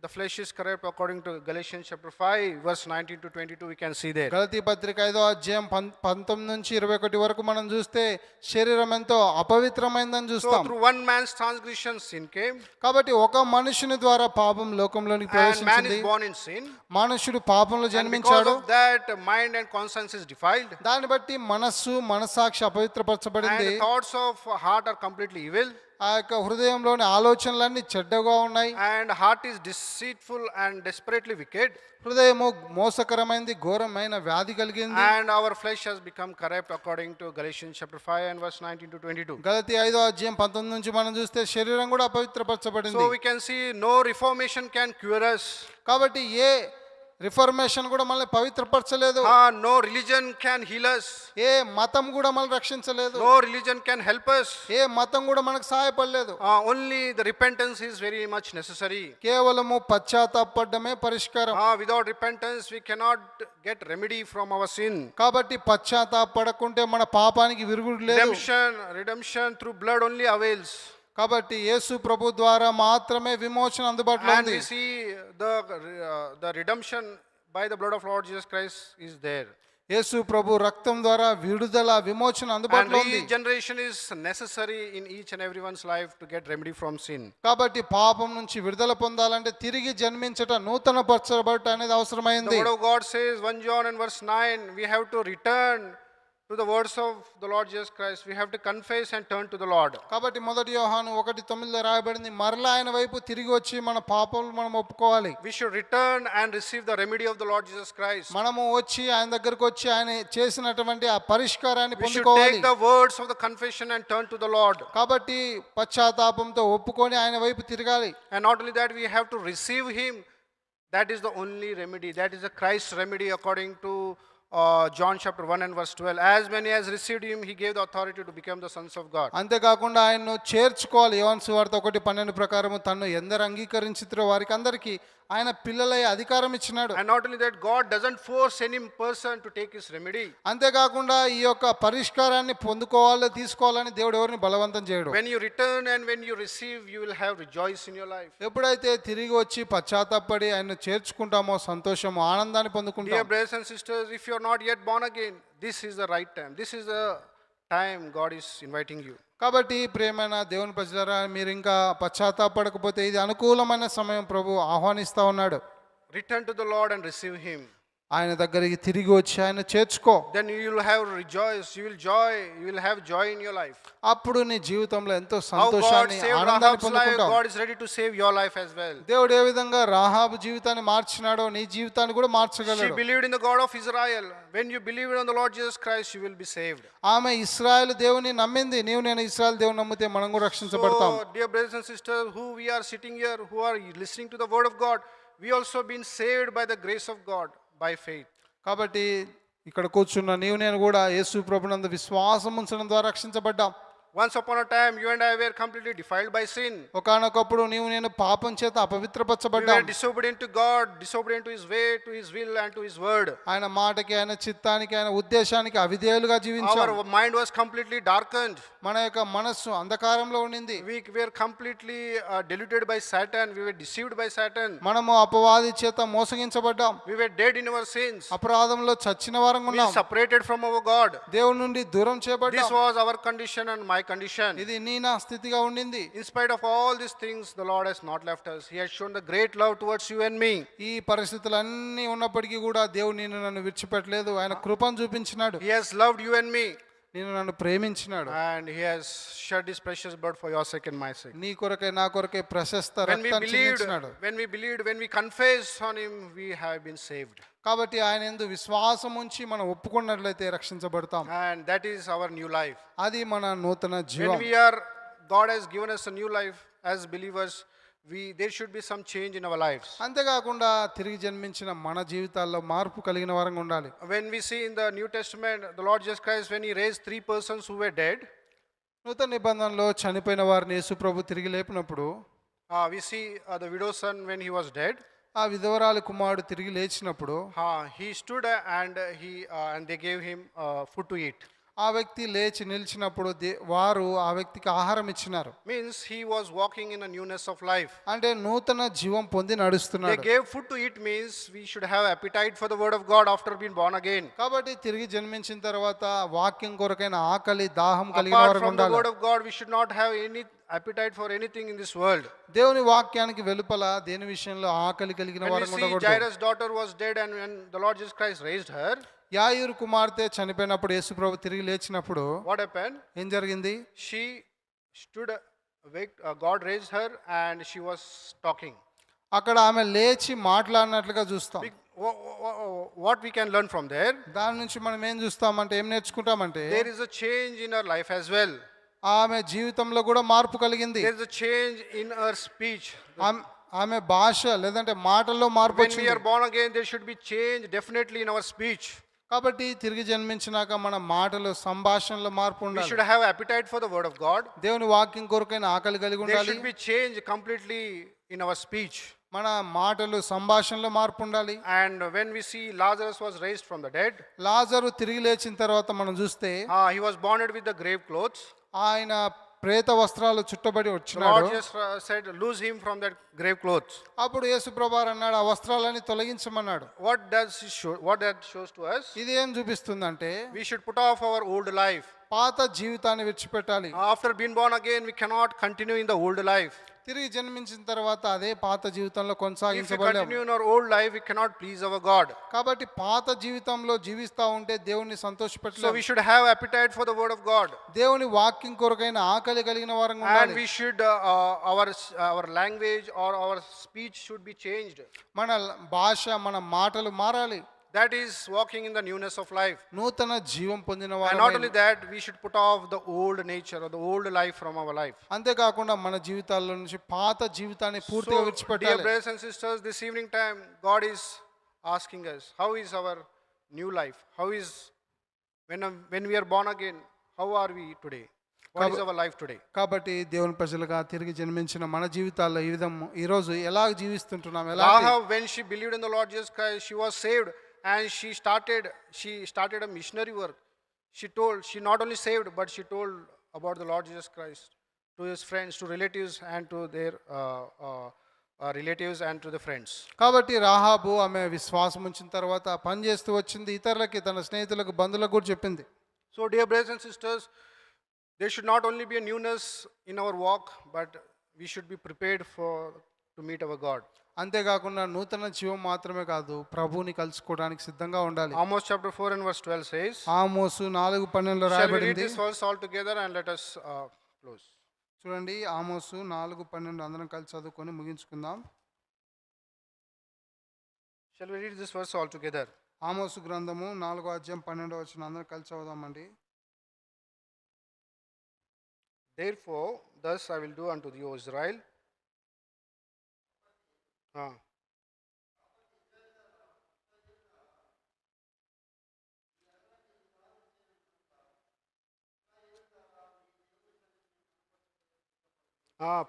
the flesh is corrupt according to Galatians chapter 5 verse 19 to 22, we can see there. గలతీ పత్రిక 5వ అధ్యాయం 19 నుంచి 21 వరకు మనం చూస్తే శరీరం ఎంతో అపవిత్రమైందని So చూస్తాం. through one man's transgression sin came, కాబట్టి ఒక మనుషుని ద్వారా పాపం లోకంలోనికి and man ప్రవేశించింది. is born in sin, మనుషుడు పాపంలో and because జన్మించాడు. of that mind and conscience is defiled, దాన్ని బట్టి మనస్సాక్షి and అపవిత్రపరచబడింది. the thoughts of heart are completely evil, ఆ యొక్క హృదయంలోని ఆలోచనలన్నీ చెడ్డగా ఉన్నాయి. and heart is deceitful and desperately wicked, హృదయము మోసకరమైనది, ఘోరమైన వ్యాధి కలిగింది. and our flesh has become corrupt according to Galatians chapter 5 and verse 19 to 22. గలతీ 5వ అధ్యాయం 19 నుంచి మనం చూస్తే శరీరం కూడా అపవిత్రపరచబడింది. So we can see no reformation can cure us. కాబట్టి ఏ రిఫర్మేషన్ కూడా మనల్ని పవిత్రపరచలేదు. No religion can heal us. ఏ మతం కూడా మనల్ని రక్షించలేదు. No religion can help us. ఏ మతం కూడా మనకు సహాయపడలేదు. Only the repentance is very much necessary. కేవలము పశ్చాత్తాపడమే పరిష్కారం. Without repentance, we cannot get remedy from our sin. కాబట్టి పశ్చాత్తాపడకుంటే మన పాపానికి విరుగుడు లేదు. Redemption through blood only avails. కాబట్టి యేసు ప్రభు ద్వారా మాత్రమే విమోచన అందుబాటులో And ఉంది. we see the redemption by the blood of Lord Jesus Christ is there. యేసు ప్రభు రక్తం ద్వారా విడుదల విమోచన And అందుబాటులో ఉంది. regeneration is necessary in each and everyone's life to get remedy from sin. కాబట్టి పాపం నుంచి విడుదల పొందాలంటే తిరిగి జన్మించట నూతన పరచబడట అనేది The అవసరమైంది. word of God says 1 John and verse 9, we have to return to the words of the Lord Jesus Christ. We have to confess and turn to the Lord. కాబట్టి మొదటి యోహాను 1:9 రాయబడింది, మరలా ఆయన వైపు తిరిగి వచ్చి మన పాపములు మనం ఒప్పుకోవాలి. We should return and receive the remedy of the Lord Jesus Christ. మనము వచ్చి ఆయన దగ్గరకు వచ్చి ఆయన చేసినటువంటి ఆ పరిష్కారాన్ని We should పొందుకోవాలి. take the words of the confession and turn to the Lord. కాబట్టి పశ్చాత్తాపంతో ఒప్పుకొని ఆయన వైపు తిరగాలి. And not only that, we have to receive him. That is the only remedy. That is the Christ remedy according to John chapter 1 and verse 12. As many as received him, he gave the authority to become the sons of God. అంతేకాకుండా ఆయన్ను చేర్చుకోవాలి. యోహాను సువార్త 1:12 ప్రకారం తన్ను ఎందరు అంగీకరించిరో వారికి అందరికీ ఆయన పిల్లలై అధికారం ఇచ్చినాడు. And not only that, God doesn't force any person to take his remedy. అంతేకాకుండా ఈ యొక్క పరిష్కారాన్ని పొందుకోవాలి తీసుకోవాలని దేవుడు ఎవరిని బలవంతం చేయడు. When you return and when you receive, you will have rejoice in your life. ఎప్పుడైతే తిరిగి వచ్చి పశ్చాత్తాపడి ఆయన్ను చేర్చుకుంటామో సంతోషము ఆనందాన్ని Dear పొందుకుంటాం. brothers and sisters, if you are not yet born again, this is the right time. This is the time God is inviting you. కాబట్టి ప్రియమైన దేవుని ప్రజలారా, మీరు ఇంకా పశ్చాత్తాపడకపోతే ఇది అనుకూలమైన సమయం ప్రభు ఆహ్వానిస్తా ఉన్నాడు. Return to the Lord and receive him. ఆయన దగ్గరికి తిరిగి వచ్చి ఆయన చేర్చుకో. Then you will have rejoice. You will have joy in your life. అప్పుడు నీ జీవితంలో ఎంతో How God సంతోషాన్ని saved ఆనందాన్ని Rahab's life, పొందుకుంటావు. God is ready to save your life as well. దేవుడు ఏ విధంగా రాహాబు జీవితాన్ని మార్చినాడో నీ జీవితాన్ని కూడా She మార్చగలడు. believed in the God of Israel. When you believe on the Lord Jesus Christ, you will be saved. ఆమె ఇశ్రాయేలు దేవుని నమ్మింది. నేను ఇశ్రాయేలు దేవుని నమ్మితే మనం కూడా రక్షించబడతాం. So, dear brothers and sisters, who we are sitting here, who are listening to the word of God, we also been saved by the grace of God by faith. కాబట్టి ఇక్కడ కూర్చున్న నేను కూడా యేసు ప్రభునందు విశ్వాసం ఉంచడం ద్వారా రక్షించబడ్డాం. Once upon a time, you and I were completely defiled by sin. ఒకానొకప్పుడు నేను పాపం చేత We అపవిత్రపరచబడ్డాం. were disobedient to God, disobedient to his way, to his will and to his word. ఆయన మాటకి ఆయన చిత్తానికి ఆయన ఉద్దేశానికి అవిధేయులుగా జీవించాం. Our mind was completely darkened. మన యొక్క మనస్సు అంధకారంలో ఉండింది. We were completely deluded by Satan. We were deceived by Satan. మనము అపవాది చేత మోసగించబడ్డాం. We were dead in our sins. అపరాధంలో చచ్చిన వారంగా We ఉన్నాం. separated from our God. దేవుని నుండి దూరం This చేయబడ్డాం. was our condition and my condition. ఇది నా స్థితిగా ఉండింది. In spite of all these things, the Lord has not left us. He has shown the great love towards you and me. ఈ పరిస్థితులన్నీ ఉన్నప్పటికీ కూడా దేవుడు నన్ను విడిచిపెట్టలేదు. ఆయన కృపను చూపించినాడు. He has loved you and me. నన్ను ప్రేమించినాడు. And he has shed his precious blood for your sake and my sake. నీ కొరకే నా కొరకే ప్రశస్త When we రక్తాన్ని చిందించినాడు. believed, when we confessed on him, we have been saved. కాబట్టి ఆయన యందు విశ్వాసం ఉంచి మనం ఒప్పుకున్నట్లయితే రక్షించబడతాం. And that is our new life. అది మన నూతన When జీవం. God has given us a new life as believers, there should be some change in our lives. అంతేకాకుండా తిరిగి జన్మించిన మన జీవితాల్లో మార్పు కలిగిన వారంగా ఉండాలి. When we see in the New Testament, the Lord Jesus Christ, when he raised 3 persons who were dead, నూతన నిబంధనలో చనిపోయిన వారిని యేసు ప్రభు తిరిగి లేపినప్పుడు we see the widow's son when he was dead. ఆ విధవరాలి కుమారుడు తిరిగి లేచినప్పుడు He stood and they gave him food to eat. ఆ వ్యక్తి లేచి నిలిచినప్పుడు వారు ఆ వ్యక్తికి ఆహారం ఇచ్చినారు. Means he was walking in a newness of life. అంటే నూతన జీవం పొంది They నడుస్తున్నాడు. gave food to eat means we should have appetite for the word of God after being born again. కాబట్టి తిరిగి జన్మించిన తర్వాత వాక్యం కొరకైన ఆకలి దాహం కలిగిన Apart వారు from the ఉండాలి. word of God, we should not have any appetite for anything in this world. దేవుని వాక్యానికి వెలుపల దేని విషయంలో ఆకలి కలిగిన When we వారు see ఉండకూడదు. Jairus' daughter was dead and when the Lord Jesus Christ raised her, యాయిరు కుమార్తె చనిపోయినప్పుడు యేసు ప్రభు తిరిగి లేచినప్పుడు what happened? ఏం జరిగింది? She stood awake, God raised her and she was talking. అక్కడ ఆమె లేచి మాట్లాడినట్లుగా చూస్తాం. What we can learn from there? దాని నుంచి మనం ఏం చూస్తామంటే ఏం నేర్చుకుంటామంటే There is a change in her life as well. ఆమె జీవితంలో కూడా మార్పు కలిగింది. There is a change in her speech. ఆమె భాష లేదంటే మాటల్లో మార్పు When we వచ్చింది. are born again, there should be change definitely in our speech. కాబట్టి తిరిగి జన్మించినాక మన మాటలు సంభాషణలో మార్పు We ఉండాలి. should have appetite for the word of God. దేవుని వాక్యం కొరకైన ఆకలి కలిగి There ఉండాలి. should be change completely in our speech. మన మాటలు సంభాషణలో మార్పు ఉండాలి. And when we see Lazarus was raised from the dead, లాజరు తిరిగి లేచిన తర్వాత మనం చూస్తే he was bonded with the grave clothes. ఆయన ప్రేత వస్త్రాలు చుట్టబడి The వచ్చినాడు. Lord just said, "Loose him from that grave clothes." అప్పుడు యేసుప్రభువారు అన్నాడు, ఆ వస్త్రాలని తొలగించమన్నాడు. What does it show? What that shows to us? ఇది ఏం చూపిస్తుందంటే We should put off our old life. పాత జీవితాన్ని విడిచిపెట్టాలి. After being born again, we cannot continue in the old life. తిరిగి జన్మించిన తర్వాత అదే పాత జీవితంలో If we కొనసాగించబడలేము. continue in our old life, we cannot please our God. కాబట్టి పాత జీవితంలో జీవిస్తా ఉంటే దేవుణ్ణి So సంతోషపెట్టలేము. we should have appetite for the word of God. దేవుని వాక్యం కొరకైన ఆకలి కలిగిన వారంగా And ఉండాలి. we should, our language or our speech should be changed. మన భాష మన మాటలు మారాలి. That is walking in the newness of life. నూతన జీవం పొందిన And not only వారు. that, we should put off the old nature or the old life from our life. అంతేకాకుండా మన జీవితాల్లో నుంచి పాత జీవితాన్ని పూర్తిగా So, dear విడిచిపెట్టాలి. brothers and sisters, this evening time, God is asking us, how is our new life? How is, when we are born again, how are we today? What is our life today? కాబట్టి దేవుని ప్రజలుగా తిరిగి జన్మించిన మన జీవితాల్లో ఈ విధం ఈరోజు ఎలా జీవిస్తుంటున్నాం, ఎలా Rahab, when she believed in the Lord Jesus Christ, she was saved and she started a missionary work. She not only saved, but she told about the Lord Jesus Christ to his friends, to relatives, and to their relatives and to the friends. కాబట్టి రాహాబు ఆమె విశ్వాసం ఉంచిన తర్వాత పని చేస్తూ వచ్చింది, ఇతరులకి తన స్నేహితులకు బంధువులకు కూడా చెప్పింది. So, dear brothers and sisters, there should not only be a newness in our walk, but we should be prepared to meet our God. అంతేకాకుండా నూతన జీవం మాత్రమే కాదు, ప్రభువుని కలుసుకోవడానికి సిద్ధంగా ఉండాలి. Amos chapter 4 and verse 12 says, Amos 4:12 shall we read రాయబడింది. this verse all together and let us close. చూడండి, ఆమోసు 4:12 అందరం కలిసి చదువుకొని ముగించుకుందాం. Shall we read this verse all together? ఆమోసు గ్రంథము 4:12 అందరం కలిసి చదువుదామండి. Therefore, thus I will do unto thee, O Israel.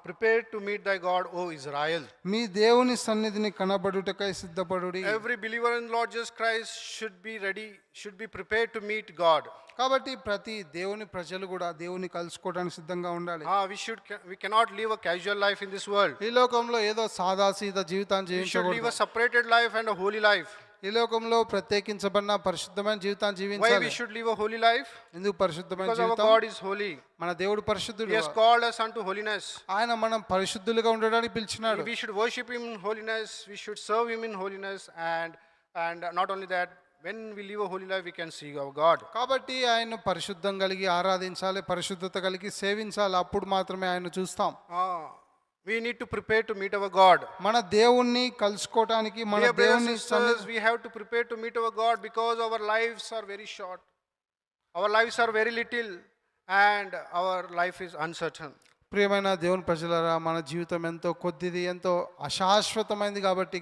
Prepare to meet thy God, O Israel. మీ దేవుని సన్నిధిని కనబడుటకై సిద్ధపడుడి. Every believer in Lord Jesus Christ should be ready, should be prepared to meet God. కాబట్టి ప్రతి దేవుని ప్రజలు కూడా దేవుని కలుసుకోవడానికి సిద్ధంగా ఉండాలి. We cannot live a casual life in this world. ఈ లోకంలో ఏదో సాదాసీదా జీవితాన్ని We should live జీవించకూడదు. a separated life and a holy life. ఈ లోకంలో ప్రత్యేకించబడిన పరిశుద్ధమైన జీవితాన్ని Why we జీవించాలి. should live a holy life? ఎందుకు పరిశుద్ధమైన Because our జీవితం? God is holy. మన దేవుడు పరిశుద్ధుడు. He has called us unto holiness. ఆయన మనం పరిశుద్ధులుగా ఉండడానికి పిలిచినాడు. We should worship him in holiness. We should serve him in holiness. And not only that, when we live a holy life, we can see our God. కాబట్టి ఆయన పరిశుద్ధం కలిగి ఆరాధించాలి, పరిశుద్ధత కలిగి సేవించాలి. అప్పుడు మాత్రమే ఆయన చూస్తాం. We need to prepare to meet our God. మన దేవుణ్ణి కలుసుకోవడానికి మన Dear brothers దేవుని and sisters, we have to prepare to meet our God because our lives are very short. Our lives are very little and our life is uncertain. ప్రియమైన దేవుని ప్రజలారా, మన జీవితం ఎంతో కొద్దిది, ఎంతో అశాశ్వతమైనది కాబట్టి,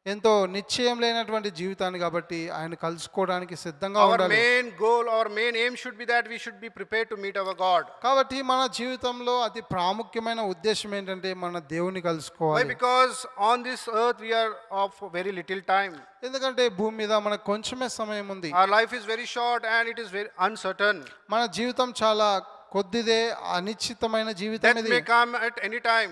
ఎంతో నిశ్చయం లేనటువంటి జీవితాన్ని కాబట్టి ఆయన కలుసుకోవడానికి సిద్ధంగా Our ఉండాలి. main goal, our main aim should be that we should be prepared to meet our God. కాబట్టి మన జీవితంలో అతి ప్రాముఖ్యమైన ఉద్దేశం ఏంటంటే మన దేవుని Why? కలుసుకోవాలి. Because on this earth we are of very little time. ఎందుకంటే భూమి మీద మనకు కొంచెమే సమయం ఉంది. Our life is very short and it is very uncertain. మన జీవితం చాలా కొద్దిదే, అనిశ్చితమైన జీవితం Death ఇది. may come at any time.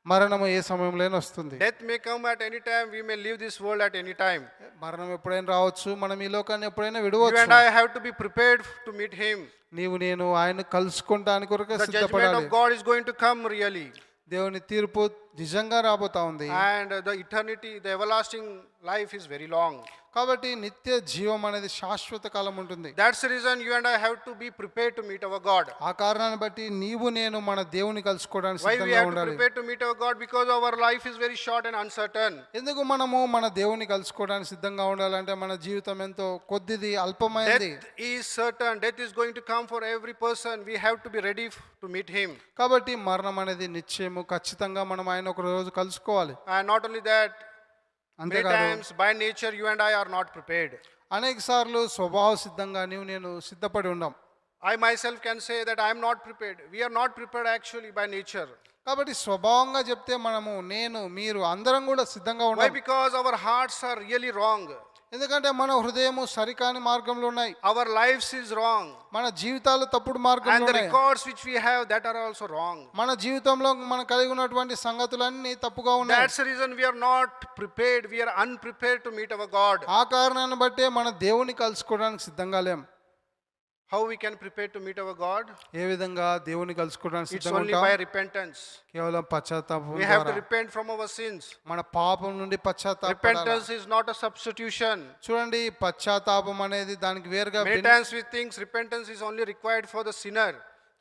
మరణము ఏ సమయంలోనే వస్తుంది. Death may come at any time. We may leave this world at any time. మరణం ఎప్పుడైనా రావచ్చు, మనం ఈ లోకాన్ని ఎప్పుడైనా You విడవచ్చు. and I have to be prepared to meet him. నీవు నేను ఆయన కలుసుకుంటానికి కొరకు The judgment సిద్ధపడాలి. of God is going to come really. దేవుని తీర్పు నిజంగా రాబోతా ఉంది. And the eternity, the everlasting life is very long. కాబట్టి నిత్య జీవం అనేది శాశ్వత కాలం ఉంటుంది. That's the reason you and I have to be prepared to meet our God. ఆ కారణాన్ని బట్టి నీవు నేను మన దేవుని కలుసుకోవడానికి Why we సిద్ధంగా have to ఉండాలి. prepare to meet our God? Because our life is very short and uncertain. ఎందుకు మనము మన దేవుని కలుసుకోవడానికి సిద్ధంగా ఉండాలంటే మన జీవితం ఎంతో కొద్దిది, అల్పమైనది. Death is certain. Death is going to come for every person. We have to be ready to meet him. కాబట్టి మరణం అనేది నిశ్చయము, ఖచ్చితంగా మనం ఆయన ఆయన ఒక రోజు కలుసుకోవాలి. And not only that, many అంతేకాదు times by nature you and I are not prepared. అనేక సార్లు స్వభావ సిద్ధంగా నేను సిద్ధపడి ఉండం. I myself can say that I am not prepared. We are not prepared actually by nature. కాబట్టి స్వభావంగా చెప్తే మనము మీరు అందరం కూడా సిద్ధంగా Why? ఉండం. Because our hearts are really wrong. ఎందుకంటే మన హృదయము సరికాని మార్గంలో ఉన్నాయి, Our lives is wrong. మన జీవితాలు తప్పుడు And మార్గంలో the ఉన్నాయి. records which we have that are also wrong. మన జీవితంలో మనం కలిగి ఉన్నటువంటి సంగతులన్నీ తప్పుగా ఉన్నాయి. That's the reason we are not prepared. We are unprepared to meet our God. ఆ కారణాన్ని బట్టే మన దేవుని కలుసుకోవడానికి సిద్ధంగా లేం. How we can prepare to meet our God? ఏ విధంగా దేవుని కలుసుకోవడానికి It's సిద్ధంగా only ఉంటాం? by repentance. కేవలం పశ్చాత్తాపం We have to ద్వారా. repent from our sins. మన పాపం నుండి పశ్చాత్తాపం. Repentance is not a substitution. చూడండి, పశ్చాత్తాపం అనేది దానికి వేరుగా Many times we think repentance is only required for the sinner.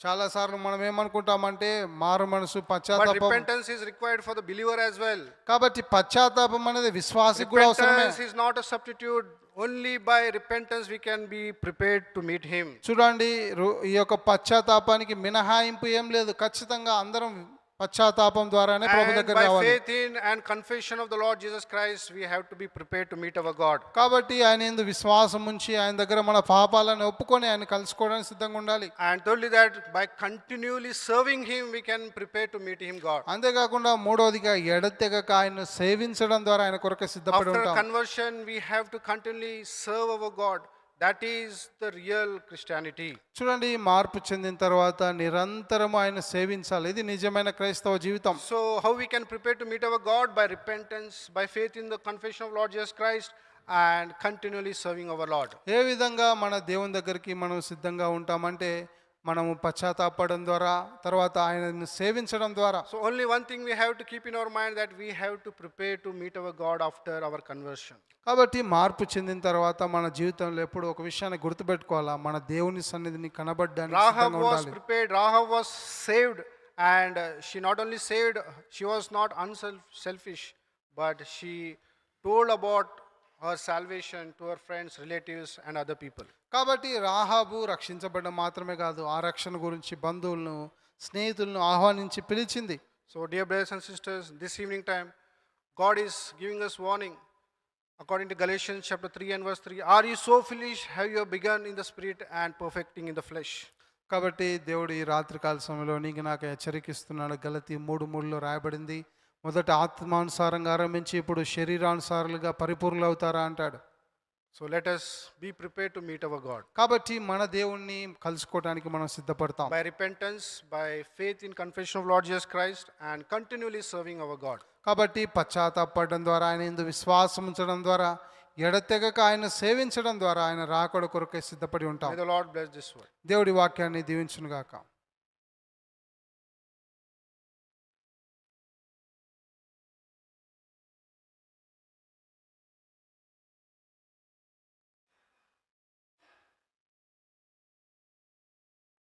చాలా సార్లు మనం ఏమనుకుంటామంటే మారు మనసు But పశ్చాత్తాపం. repentance is required for the believer as well. కాబట్టి పశ్చాత్తాపం అనేది విశ్వాసికి కూడా అవసరమే. Repentance is not a substitute. Only by repentance we can be prepared to meet him. చూడండి, ఈ యొక్క పశ్చాత్తాపానికి మినహాయింపు ఏం లేదు. ఖచ్చితంగా అందరం పశ్చాత్తాపం ద్వారానే ప్రభు And దగ్గర by రావాలి. faith in and confession of the Lord Jesus Christ, we have to be prepared to meet our God. కాబట్టి ఆయన యందు విశ్వాసం ఉంచి ఆయన దగ్గర మన పాపాలను ఒప్పుకొని ఆయన కలుసుకోవడానికి సిద్ధంగా ఉండాలి. And thirdly, that by continually serving him, we can prepare to meet him God. అంతేకాకుండా మూడవదిగా ఎడతెగక ఆయన్ను సేవించడం ద్వారా ఆయన కొరకు సిద్ధపడి After ఉంటాం. conversion, we have to continually serve our God. That is the real Christianity. చూడండి, మార్పు చెందిన తర్వాత నిరంతరము ఆయన సేవించాలి. ఇది నిజమైన క్రైస్తవ జీవితం. So how we can prepare to meet our God? By repentance, by faith in the confession of Lord Jesus Christ, and continually serving our Lord. ఏ విధంగా మన దేవుని దగ్గరికి మనం సిద్ధంగా ఉంటామంటే మనము పశ్చాత్తాపడడం ద్వారా, తర్వాత ఆయనను సేవించడం ద్వారా. So only one thing we have to keep in our mind, that we have to prepare to meet our God after our conversion. కాబట్టి మార్పు చెందిన తర్వాత మన జీవితంలో ఎప్పుడు ఒక విషయాన్ని గుర్తుపెట్టుకోవాలా, మన దేవుని సన్నిధిని కనబడడానికి Rahab సిద్ధంగా was ఉండాలి. prepared. Rahab was saved, and she not only saved, she was not unselfish, but she told about her salvation to her friends, relatives, and other people. కాబట్టి రాహాబు రక్షించబడడం మాత్రమే కాదు, ఆ రక్షణ గురించి బంధువులను, స్నేహితులను ఆహ్వానించి పిలిచింది. So, dear brothers and sisters, this evening time, God is giving us warning. According to Galatians chapter 3 and verse 3, are you so foolish? Have you begun in the spirit and perfecting in the flesh? కాబట్టి దేవుడు ఈ రాత్రికాల సమయంలో నీకు నాకు హెచ్చరికిస్తున్నాడు. గలతీ 3:3లో రాయబడింది, మొదట ఆత్మానుసారంగా ఆరంభించి ఇప్పుడు శరీరానుసారులుగా పరిపూర్ణులు అవుతారా అంటాడు. So let us be prepared to meet our God. కాబట్టి మన దేవుణ్ణి కలుసుకోవడానికి మనం సిద్ధపడతాం. By repentance, by faith in confession of Lord Jesus Christ, and continually serving our God. కాబట్టి పశ్చాత్తాపడడం ద్వారా, ఆయన యందు విశ్వాసం ఉంచడం ద్వారా, ఎడతెగక ఆయన సేవించడం ద్వారా ఆయన రాకడ కొరకై సిద్ధపడి ఉంటాం. May the Lord bless this word. దేవుడి వాక్యాన్ని దీవించును గాక.